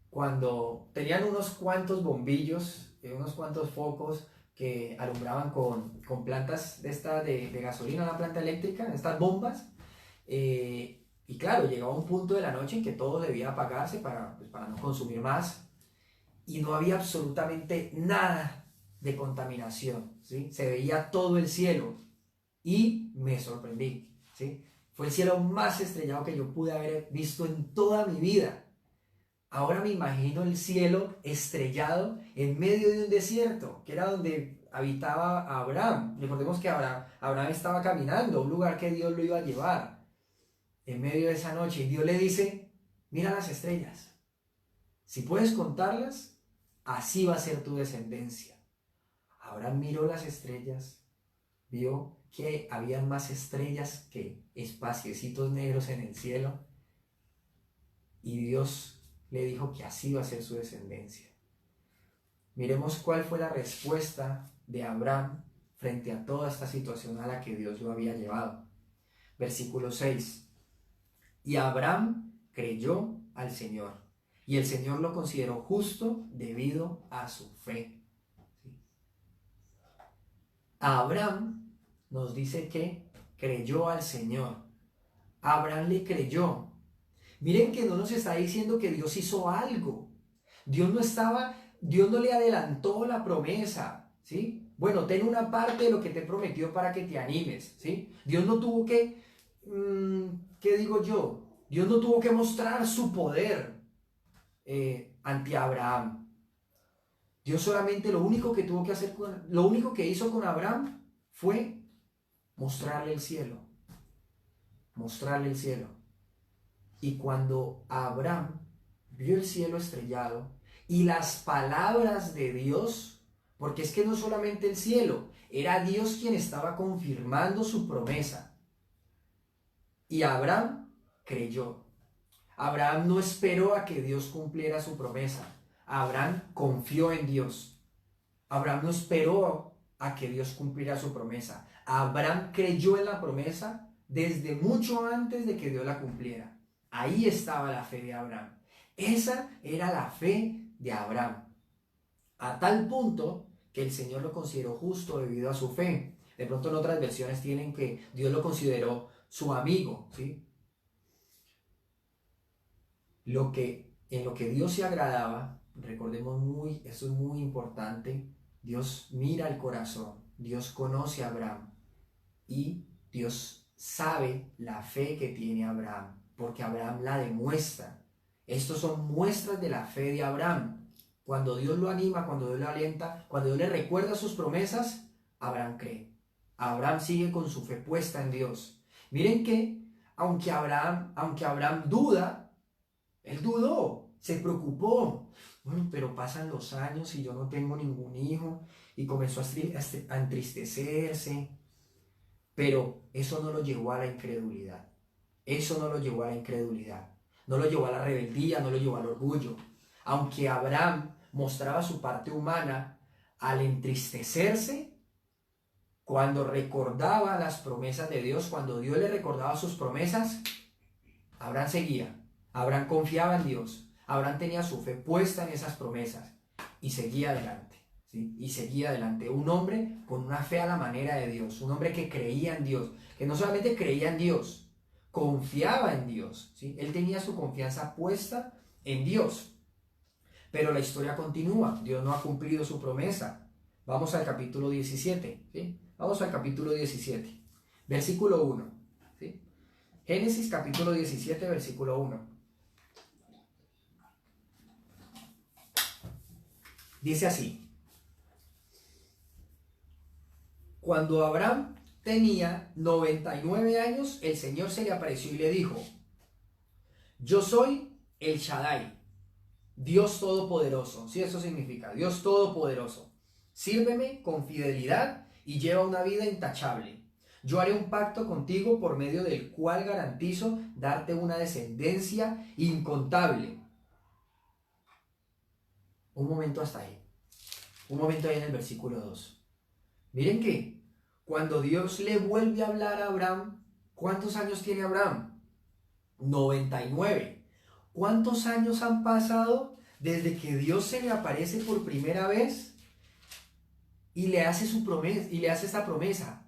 Cuando tenían unos cuantos bombillos, unos cuantos focos que alumbraban con plantas de gasolina, una planta eléctrica, estas bombas, y claro, llegaba un punto de la noche en que todo debía apagarse pues, para no consumir más, y no había absolutamente nada de contaminación, ¿sí? Se veía todo el cielo, y me sorprendí, ¿sí? Fue el cielo más estrellado que yo pude haber visto en toda mi vida. Ahora me imagino el cielo estrellado en medio de un desierto, que era donde habitaba Abraham. Recordemos que Abraham estaba caminando a un lugar que Dios lo iba a llevar en medio de esa noche. Y Dios le dice, mira las estrellas. Si puedes contarlas, así va a ser tu descendencia. Abraham miró las estrellas, vio que habían más estrellas que espaciecitos negros en el cielo. Y Dios le dijo que así va a ser su descendencia. Miremos cuál fue la respuesta de Abraham frente a toda esta situación a la que Dios lo había llevado. Versículo 6. Y Abraham creyó al Señor, y el Señor lo consideró justo debido a su fe. Abraham nos dice que creyó al Señor. Abraham le creyó. Miren que no nos está diciendo que Dios hizo algo. Dios no le adelantó la promesa, ¿sí? Bueno, ten una parte de lo que te prometió para que te animes, ¿sí? Dios no tuvo que, ¿qué digo yo? Dios no tuvo que mostrar su poder ante Abraham. Dios solamente lo único que hizo con Abraham fue mostrarle el cielo. Mostrarle el cielo. Y cuando Abraham vio el cielo estrellado y las palabras de Dios, porque es que no solamente el cielo, era Dios quien estaba confirmando su promesa. Y Abraham creyó. Abraham no esperó a que Dios cumpliera su promesa. Abraham confió en Dios. Abraham no esperó a que Dios cumpliera su promesa. Abraham creyó en la promesa desde mucho antes de que Dios la cumpliera. Ahí estaba la fe de Abraham. Esa era la fe de Abraham. A tal punto que el Señor lo consideró justo debido a su fe. De pronto en otras versiones tienen que Dios lo consideró su amigo, ¿sí? En lo que Dios se agradaba, recordemos esto es muy importante, Dios mira el corazón, Dios conoce a Abraham y Dios sabe la fe que tiene Abraham, porque Abraham la demuestra. Estos son muestras de la fe de Abraham. Cuando Dios lo anima, cuando Dios lo alienta, cuando Dios le recuerda sus promesas, Abraham cree. Abraham sigue con su fe puesta en Dios. Miren que, aunque Abraham duda, él dudó, se preocupó. Bueno, pero pasan los años y yo no tengo ningún hijo. Y comenzó a entristecerse. Pero eso no lo llevó a la incredulidad. Eso no lo llevó a la incredulidad. No lo llevó a la rebeldía, no lo llevó al orgullo. Aunque Abraham mostraba su parte humana, al entristecerse, cuando recordaba las promesas de Dios, cuando Dios le recordaba sus promesas, Abraham seguía. Abraham confiaba en Dios. Abraham tenía su fe puesta en esas promesas y seguía adelante. ¿Sí? Y seguía adelante. Un hombre con una fe a la manera de Dios. Un hombre que creía en Dios. Que no solamente creía en Dios, confiaba en Dios. ¿Sí? Él tenía su confianza puesta en Dios. Pero la historia continúa. Dios no ha cumplido su promesa. Vamos al capítulo 17. ¿Sí? Vamos al capítulo 17. Versículo 1. ¿Sí? Génesis capítulo 17, versículo 1. Dice así. Cuando Abraham tenía 99 años, el Señor se le apareció y le dijo: yo soy el Shaddai, Dios Todopoderoso. Sí, eso significa Dios Todopoderoso. Sírveme con fidelidad y lleva una vida intachable. Yo haré un pacto contigo por medio del cual garantizo darte una descendencia incontable. Un momento hasta ahí. Un momento ahí en el versículo 2. Miren que cuando Dios le vuelve a hablar a Abraham, ¿cuántos años tiene Abraham? 99. ¿Cuántos años han pasado desde que Dios se le aparece por primera vez y le hace su promesa y le hace esta promesa?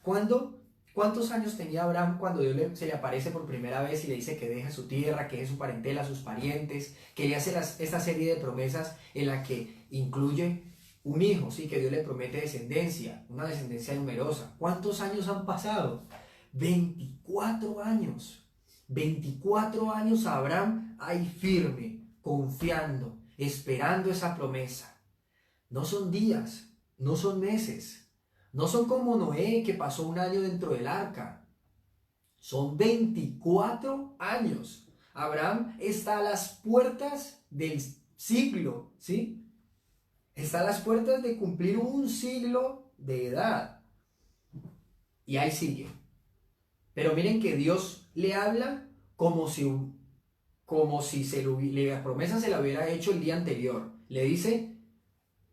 ¿Cuántos años tenía Abraham cuando se le aparece por primera vez y le dice que deje su tierra, que deje su parentela, sus parientes, que le hace esta serie de promesas en la que incluye un hijo, ¿sí? Que Dios le promete descendencia, una descendencia numerosa? ¿Cuántos años han pasado? 24 años. 24 años Abraham ahí firme, confiando, esperando esa promesa. No son días, no son meses, no son como Noé que pasó un año dentro del arca. Son 24 años. Abraham está a las puertas del siglo, ¿sí? Está a las puertas de cumplir un siglo de edad. Y ahí sigue. Pero miren que Dios le habla como si la promesa se la hubiera hecho el día anterior. Le dice: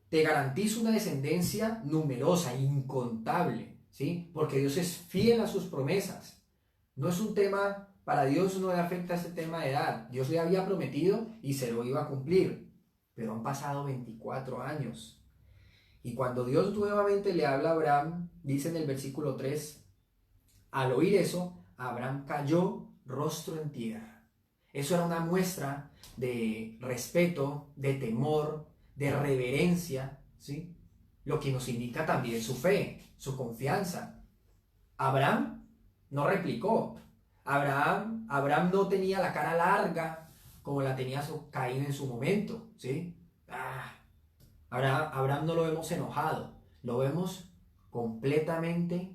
te garantizo una descendencia numerosa, incontable, ¿sí? Porque Dios es fiel a sus promesas. No es un tema, para Dios no le afecta ese tema de edad. Dios le había prometido y se lo iba a cumplir. Pero han pasado 24 años. Y cuando Dios nuevamente le habla a Abraham, dice en el versículo 3, al oír eso, Abraham cayó rostro en tierra. Eso era una muestra de respeto, de temor, de reverencia, ¿sí? Lo que nos indica también su fe, su confianza. Abraham no replicó. Abraham no tenía la cara larga como la tenía Caín en su momento, ¿sí? Abraham no lo vemos enojado, lo vemos completamente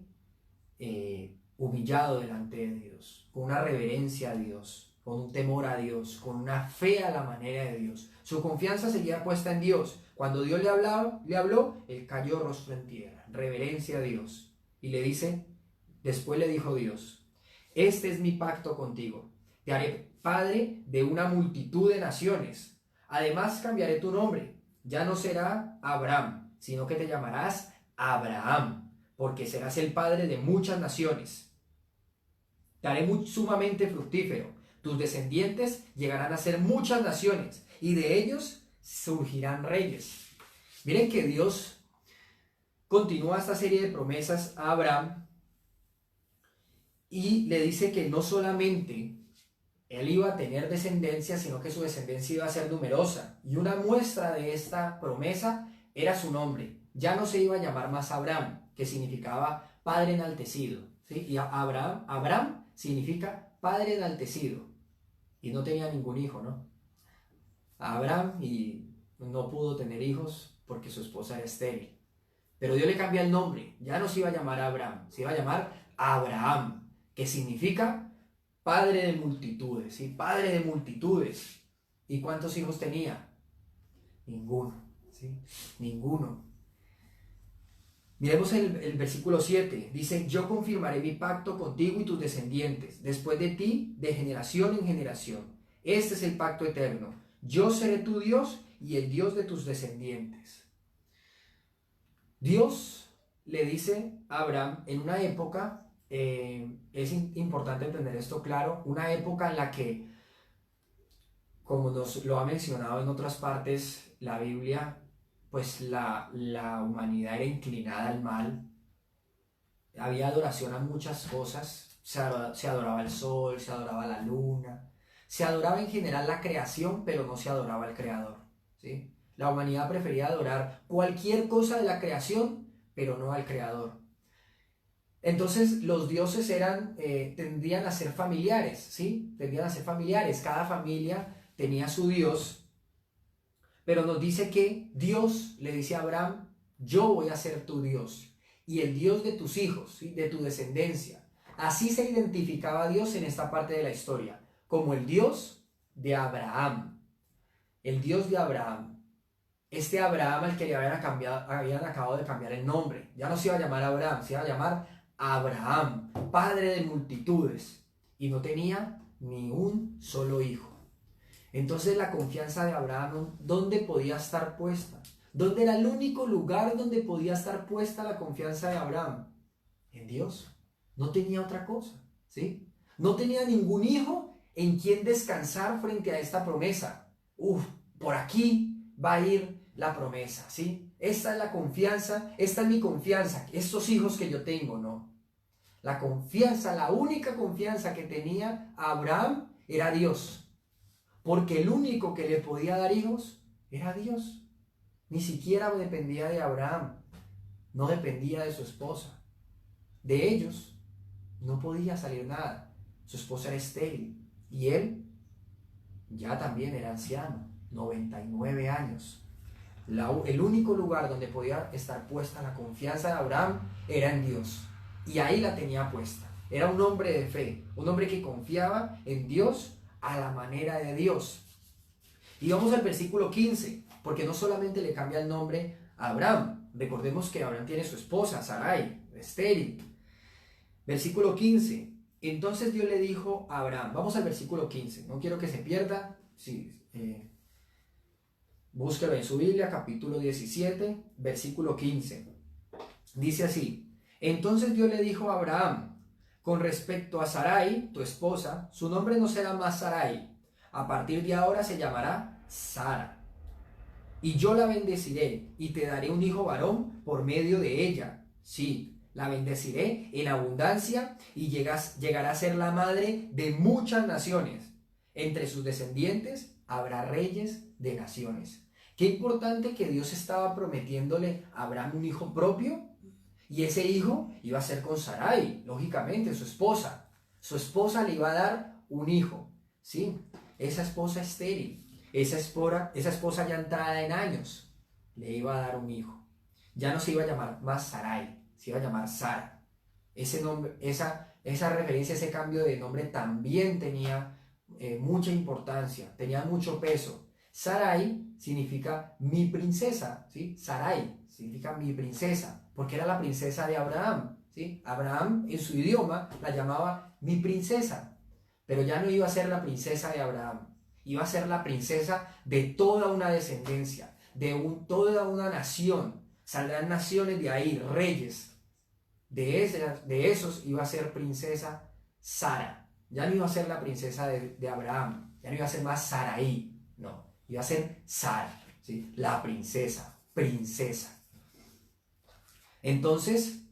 humillado delante de Dios, con una reverencia a Dios, con un temor a Dios, con una fe a la manera de Dios. Su confianza seguía puesta en Dios. Cuando Dios le habló, él cayó rostro en tierra, reverencia a Dios. Y le dice, después le dijo Dios: este es mi pacto contigo, te haré padre de una multitud de naciones. Además cambiaré tu nombre, ya no será Abraham, sino que te llamarás Abraham, porque serás el padre de muchas naciones. Te haré sumamente fructífero. Tus descendientes llegarán a ser muchas naciones, y de ellos surgirán reyes. Miren que Dios continúa esta serie de promesas a Abraham y le dice que no solamente él iba a tener descendencia, sino que su descendencia iba a ser numerosa. Y una muestra de esta promesa era su nombre. Ya no se iba a llamar más Abraham, que significaba padre enaltecido, ¿sí? Y Abraham significa padre enaltecido. Y no tenía ningún hijo, ¿no? Abraham y no pudo tener hijos porque su esposa era estéril. Pero Dios le cambia el nombre. Ya no se iba a llamar Abraham, se iba a llamar Abraham, que significa padre de multitudes, ¿sí? Padre de multitudes. ¿Y cuántos hijos tenía? Ninguno, ¿sí? Ninguno. Miremos el versículo 7. Dice: yo confirmaré mi pacto contigo y tus descendientes, después de ti, de generación en generación. Este es el pacto eterno. Yo seré tu Dios y el Dios de tus descendientes. Dios le dice a Abraham en una época, es importante entender esto claro, una época en la que, como nos lo ha mencionado en otras partes la Biblia, pues la humanidad era inclinada al mal. Había adoración a muchas cosas. Se adoraba al sol, se adoraba la luna, se adoraba en general la creación, pero no se adoraba al creador, ¿sí? La humanidad prefería adorar cualquier cosa de la creación, pero no al creador. Entonces los dioses tendían a ser familiares, ¿sí? Tendían a ser familiares. Cada familia tenía su dios. Pero nos dice que Dios le dice a Abraham: yo voy a ser tu Dios y el Dios de tus hijos, ¿sí? De tu descendencia. Así se identificaba a Dios en esta parte de la historia, como el Dios de Abraham. El Dios de Abraham. Este Abraham al que le habían acabado de cambiar el nombre. Ya no se iba a llamar Abraham, se iba a llamar Abraham, padre de multitudes. Y no tenía ni un solo hijo. Entonces la confianza de Abraham, ¿dónde podía estar puesta? ¿Dónde era el único lugar donde podía estar puesta la confianza de Abraham? En Dios. No tenía otra cosa, ¿sí? No tenía ningún hijo en quién descansar frente a esta promesa. Por aquí va a ir la promesa, ¿sí? Esta es la confianza, esta es mi confianza, estos hijos que yo tengo, ¿no? La confianza, la única confianza que tenía Abraham era Dios, porque el único que le podía dar hijos era Dios. Ni siquiera dependía de Abraham, no dependía de su esposa. De ellos no podía salir nada. Su esposa era estéril y él ya también era anciano, 99 años. El único lugar donde podía estar puesta la confianza de Abraham era en Dios. Y ahí la tenía puesta. Era un hombre de fe, un hombre que confiaba en Dios a la manera de Dios. Y vamos al versículo 15, porque no solamente le cambia el nombre a Abraham. Recordemos que Abraham tiene su esposa, Sarai, estéril. Versículo 15. Entonces Dios le dijo a Abraham, vamos al versículo 15, no quiero que se pierda. Sí, búsquelo en su Biblia, capítulo 17, versículo 15. Dice así: entonces Dios le dijo a Abraham, con respecto a Sarai, tu esposa, su nombre no será más Sarai, a partir de ahora se llamará Sara. Y yo la bendeciré y te daré un hijo varón por medio de ella. Sí, la bendeciré en abundancia y llegará a ser la madre de muchas naciones. Entre sus descendientes habrá reyes de naciones. Qué importante que Dios estaba prometiéndole a Abraham un hijo propio, y ese hijo iba a ser con Sarai, lógicamente, su esposa. Su esposa le iba a dar un hijo, ¿sí? Esa esposa estéril, esa esposa ya entrada en años, le iba a dar un hijo. Ya no se iba a llamar más Sarai, se iba a llamar Sara. Ese nombre, esa referencia, ese cambio de nombre también tenía mucha importancia, tenía mucho peso. Sarai significa mi princesa, ¿sí? Sarai significa mi princesa, porque era la princesa de Abraham, ¿sí? Abraham en su idioma la llamaba mi princesa, pero ya no iba a ser la princesa de Abraham, iba a ser la princesa de toda una descendencia, toda una nación. Saldrán naciones de ahí, reyes. De esos iba a ser princesa Sara. Ya no iba a ser la princesa de Abraham, ya no iba a ser más Sarai, no, iba a ser Sara, ¿sí? La princesa. Entonces,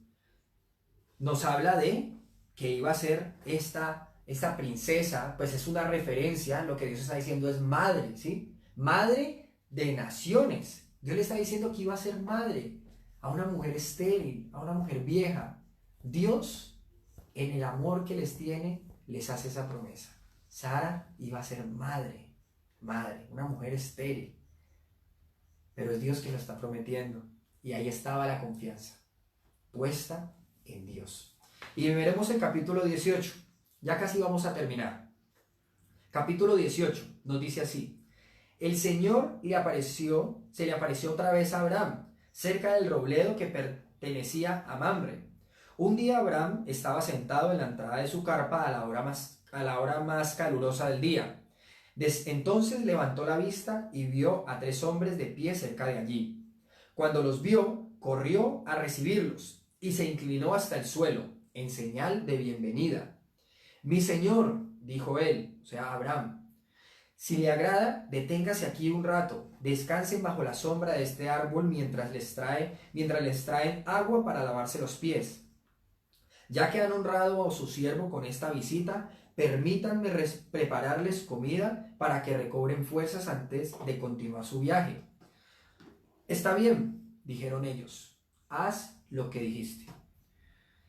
nos habla de que iba a ser esta princesa, pues es una referencia, lo que Dios está diciendo es madre, ¿sí? Madre de naciones. Dios le está diciendo que iba a ser madre a una mujer estéril, a una mujer vieja. Dios, en el amor que les tiene, les hace esa promesa. Sara iba a ser madre, una mujer estéril. Pero es Dios quien lo está prometiendo. Y ahí estaba la confianza, puesta en Dios. Y veremos el capítulo 18. Ya casi vamos a terminar. Capítulo 18 nos dice así: el Señor se le apareció otra vez a Abraham, cerca del robledo que pertenecía a Mamre. Un día Abraham estaba sentado en la entrada de su carpa a la hora más calurosa del día. Entonces levantó la vista y vio a 3 hombres de pie cerca de allí. Cuando los vio, corrió a recibirlos y se inclinó hasta el suelo, en señal de bienvenida. Mi señor, dijo él, o sea Abraham, si le agrada, deténgase aquí un rato, descansen bajo la sombra de este árbol mientras les traen agua para lavarse los pies. Ya que han honrado a su siervo con esta visita, permítanme prepararles comida para que recobren fuerzas antes de continuar su viaje. Está bien, dijeron ellos, haz lo que dijiste.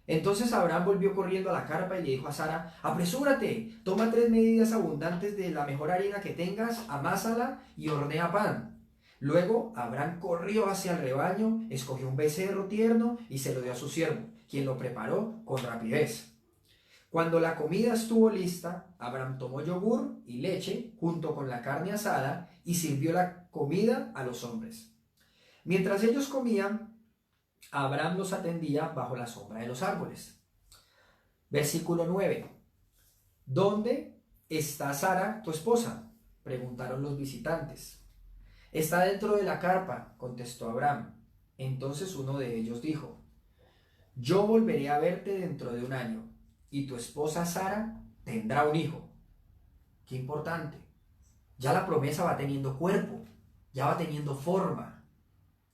Entonces Abraham volvió corriendo a la carpa y le dijo a Sara: apresúrate, toma 3 medidas abundantes de la mejor harina que tengas, amásala y hornea pan. Luego Abraham corrió hacia el rebaño, escogió un becerro tierno y se lo dio a su siervo, quien lo preparó con rapidez. Cuando la comida estuvo lista, Abraham tomó yogur y leche junto con la carne asada y sirvió la comida a los hombres. Mientras ellos comían, Abraham los atendía bajo la sombra de los árboles. Versículo 9. ¿Dónde está Sara, tu esposa?, preguntaron los visitantes. Está dentro de la carpa, contestó Abraham. Entonces uno de ellos dijo: yo volveré a verte dentro de 1 año, y tu esposa Sara tendrá un hijo. Qué importante. Ya la promesa va teniendo cuerpo, ya va teniendo forma.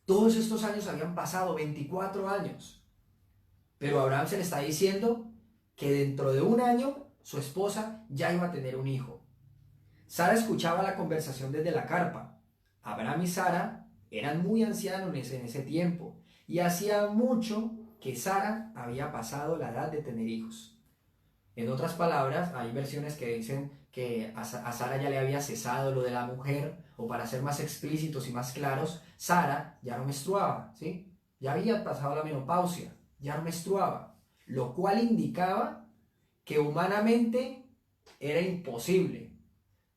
Todos estos años habían pasado, 24 años. Pero a Abraham se le está diciendo que dentro de un año su esposa ya iba a tener un hijo. Sara escuchaba la conversación desde la carpa. Abraham y Sara eran muy ancianos en ese tiempo y hacía mucho que Sara había pasado la edad de tener hijos. En otras palabras, hay versiones que dicen que a Sara ya le había cesado lo de la mujer, o para ser más explícitos y más claros, Sara ya no menstruaba, ¿sí? Ya había pasado la menopausia, ya no menstruaba, lo cual indicaba que humanamente era imposible.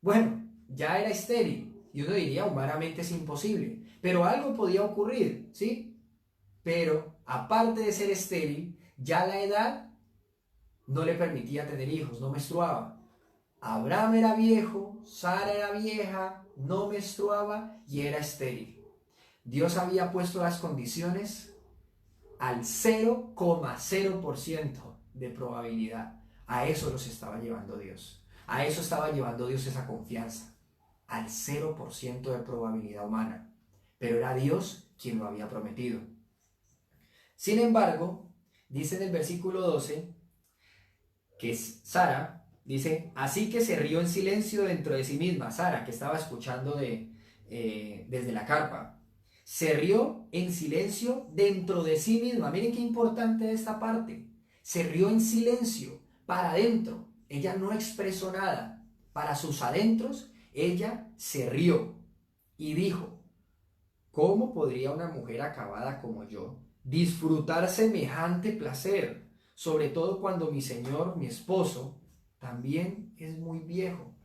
Bueno, ya era estéril, y uno diría humanamente es imposible, pero algo podía ocurrir, ¿sí? Pero aparte de ser estéril, ya la edad no le permitía tener hijos, no menstruaba. Abraham era viejo, Sara era vieja, no menstruaba y era estéril. Dios había puesto las condiciones al 0,0% de probabilidad. A eso los estaba llevando Dios. A eso estaba llevando Dios esa confianza. Al 0% de probabilidad humana. Pero era Dios quien lo había prometido. Sin embargo, dice en el versículo 12 que Sara dice, así que se rió en silencio dentro de sí misma. Sara, que estaba escuchando desde la carpa, se rió en silencio dentro de sí misma. Miren qué importante esta parte. Se rió en silencio, para adentro. Ella no expresó nada. Para sus adentros, ella se rió y dijo, ¿cómo podría una mujer acabada como yo disfrutar semejante placer? Sobre todo cuando mi señor, mi esposo, también es muy viejo.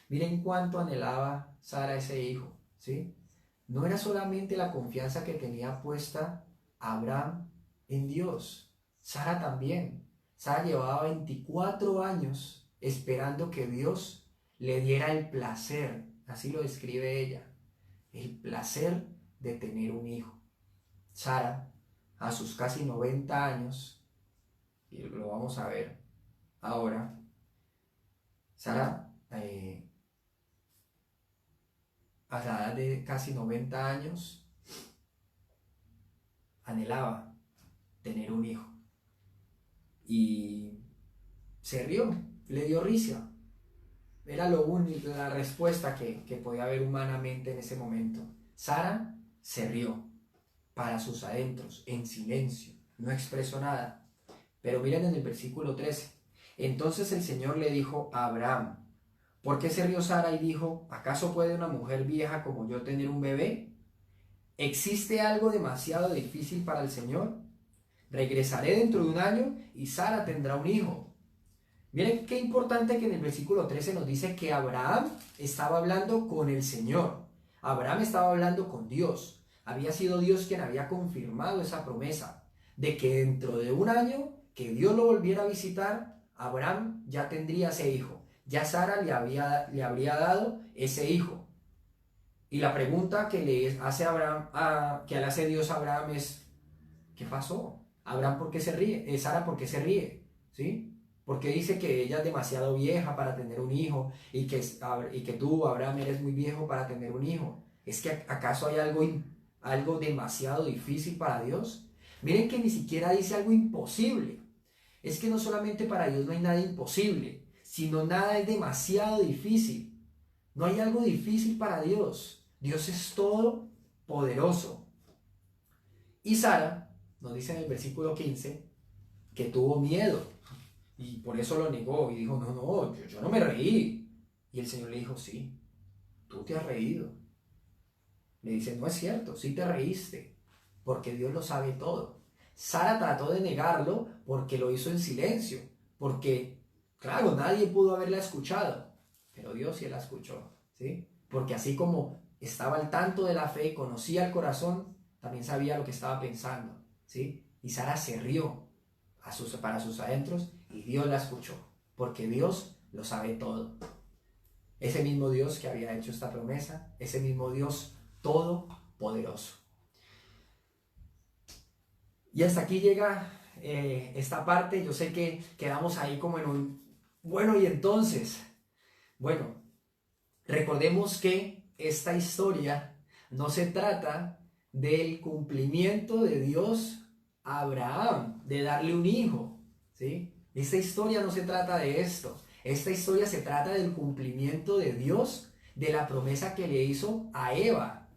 Miren cuánto anhelaba Sara ese hijo, ¿sí? No era solamente la confianza que tenía puesta Abraham en Dios, Sara también. Sara llevaba 24 años esperando que Dios le diera el placer, así lo describe ella, el placer de tener un hijo. Sara, a sus casi 90 años, y lo vamos a ver ahora, Sara, a la edad de casi 90 años, anhelaba tener un hijo. Y se rió, le dio risa. Era lo único, la respuesta que podía haber humanamente en ese momento. Sara se rió para sus adentros, en silencio, no expresó nada. Pero miren en el versículo 13. Entonces el Señor le dijo a Abraham, ¿por qué se rió Sara y dijo, ¿acaso puede una mujer vieja como yo tener un bebé? ¿Existe algo demasiado difícil para el Señor? Regresaré dentro de un año y Sara tendrá un hijo. Miren qué importante que en el versículo 13 nos dice que Abraham estaba hablando con el Señor. Abraham estaba hablando con Dios. Había sido Dios quien había confirmado esa promesa de que dentro de un año que Dios lo volviera a visitar, Abraham ya tendría ese hijo. Ya Sara le habría dado ese hijo. Y la pregunta que le hace Abraham, que le hace Dios a Abraham es, ¿qué pasó? Abraham, ¿por qué se ríe? Sara, ¿por qué se ríe? ¿Sí? Porque dice que ella es demasiado vieja para tener un hijo y que tú, Abraham, eres muy viejo para tener un hijo. ¿Es que acaso hay algo demasiado difícil para Dios? Miren que ni siquiera dice algo imposible. Es que no solamente para Dios no hay nada imposible, sino nada es demasiado difícil. No hay algo difícil para Dios. Dios es todo poderoso. Y Sara nos dice en el versículo 15 que tuvo miedo y por eso lo negó y dijo, no, yo no me reí. Y el Señor le dijo, sí, tú te has reído. Le dice, no es cierto, sí te reíste, porque Dios lo sabe todo. Sara trató de negarlo porque lo hizo en silencio, porque, claro, nadie pudo haberla escuchado, pero Dios sí la escuchó, ¿sí? Porque así como estaba al tanto de la fe, conocía el corazón, también sabía lo que estaba pensando, ¿sí? Y Sara se rió para sus adentros y Dios la escuchó, porque Dios lo sabe todo. Ese mismo Dios que había hecho esta promesa, ese mismo Dios todopoderoso. Y hasta aquí llega esta parte. Yo sé que quedamos ahí como en un, bueno, y entonces, Bueno, recordemos que esta historia no se trata del cumplimiento de Dios a Abraham, de darle un hijo, ¿sí? Esta historia no se trata de esto. Esta historia se trata del cumplimiento de Dios, de la promesa que le hizo a Eva,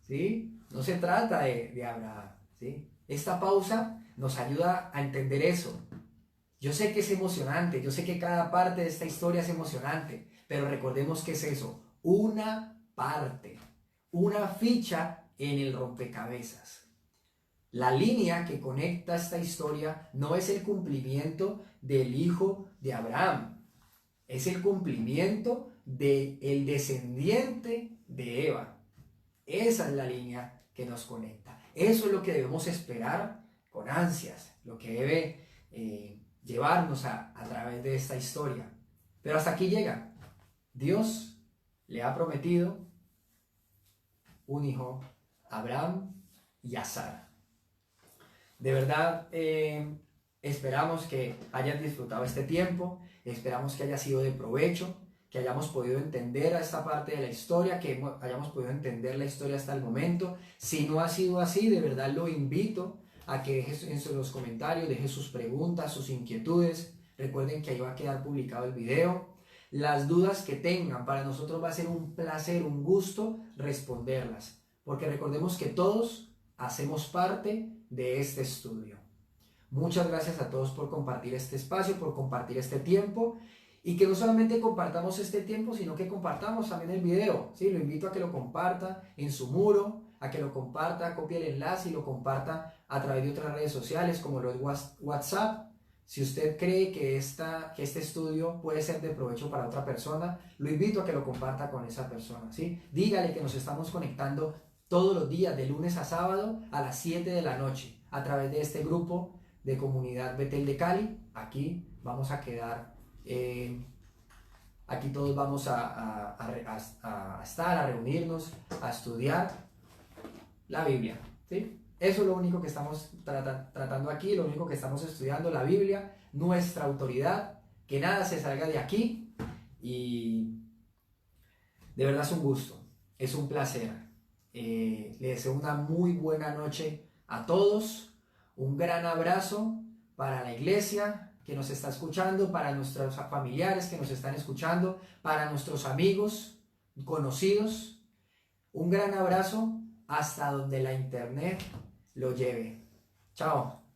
¿sí? No se trata de Abraham, ¿sí? Esta pausa nos ayuda a entender eso. Yo sé que es emocionante, yo sé que cada parte de esta historia es emocionante, pero recordemos que es eso, una parte, una ficha en el rompecabezas. La línea que conecta esta historia no es el cumplimiento del hijo de Abraham, es el cumplimiento del descendiente de Eva. Esa es la línea que nos conecta. Eso es lo que debemos esperar con ansias, lo que debe llevarnos a través de esta historia. Pero hasta aquí llega. Dios le ha prometido un hijo a Abraham y a Sara. De verdad, esperamos que hayan disfrutado este tiempo, esperamos que haya sido de provecho, que hayamos podido entender a esta parte de la historia, que hayamos podido entender la historia hasta el momento. Si no ha sido así, de verdad lo invito a que deje en los comentarios, deje sus preguntas, sus inquietudes. Recuerden que ahí va a quedar publicado el video. Las dudas que tengan, para nosotros va a ser un placer, un gusto responderlas, porque recordemos que todos hacemos parte de este estudio. Muchas gracias a todos por compartir este espacio, por compartir este tiempo, y que no solamente compartamos este tiempo, sino que compartamos también el video, ¿sí? Lo invito a que lo comparta en su muro, a que lo comparta, copie el enlace y lo comparta a través de otras redes sociales como lo es WhatsApp. Si usted cree que este estudio puede ser de provecho para otra persona, lo invito a que lo comparta con esa persona, ¿sí? Dígale que nos estamos conectando todos los días, de lunes a sábado, a las 7 de la noche, a través de este grupo de comunidad Betel de Cali. Aquí vamos a quedar, aquí todos vamos a estar, a reunirnos, a estudiar la Biblia, ¿sí? Eso es lo único que estamos tratando aquí, lo único que estamos estudiando, la Biblia, nuestra autoridad, que nada se salga de aquí, y de verdad es un gusto, es un placer. Les deseo una muy buena noche a todos, un gran abrazo para la iglesia que nos está escuchando, para nuestros familiares que nos están escuchando, para nuestros amigos, conocidos, un gran abrazo hasta donde la internet lo lleve. Chao.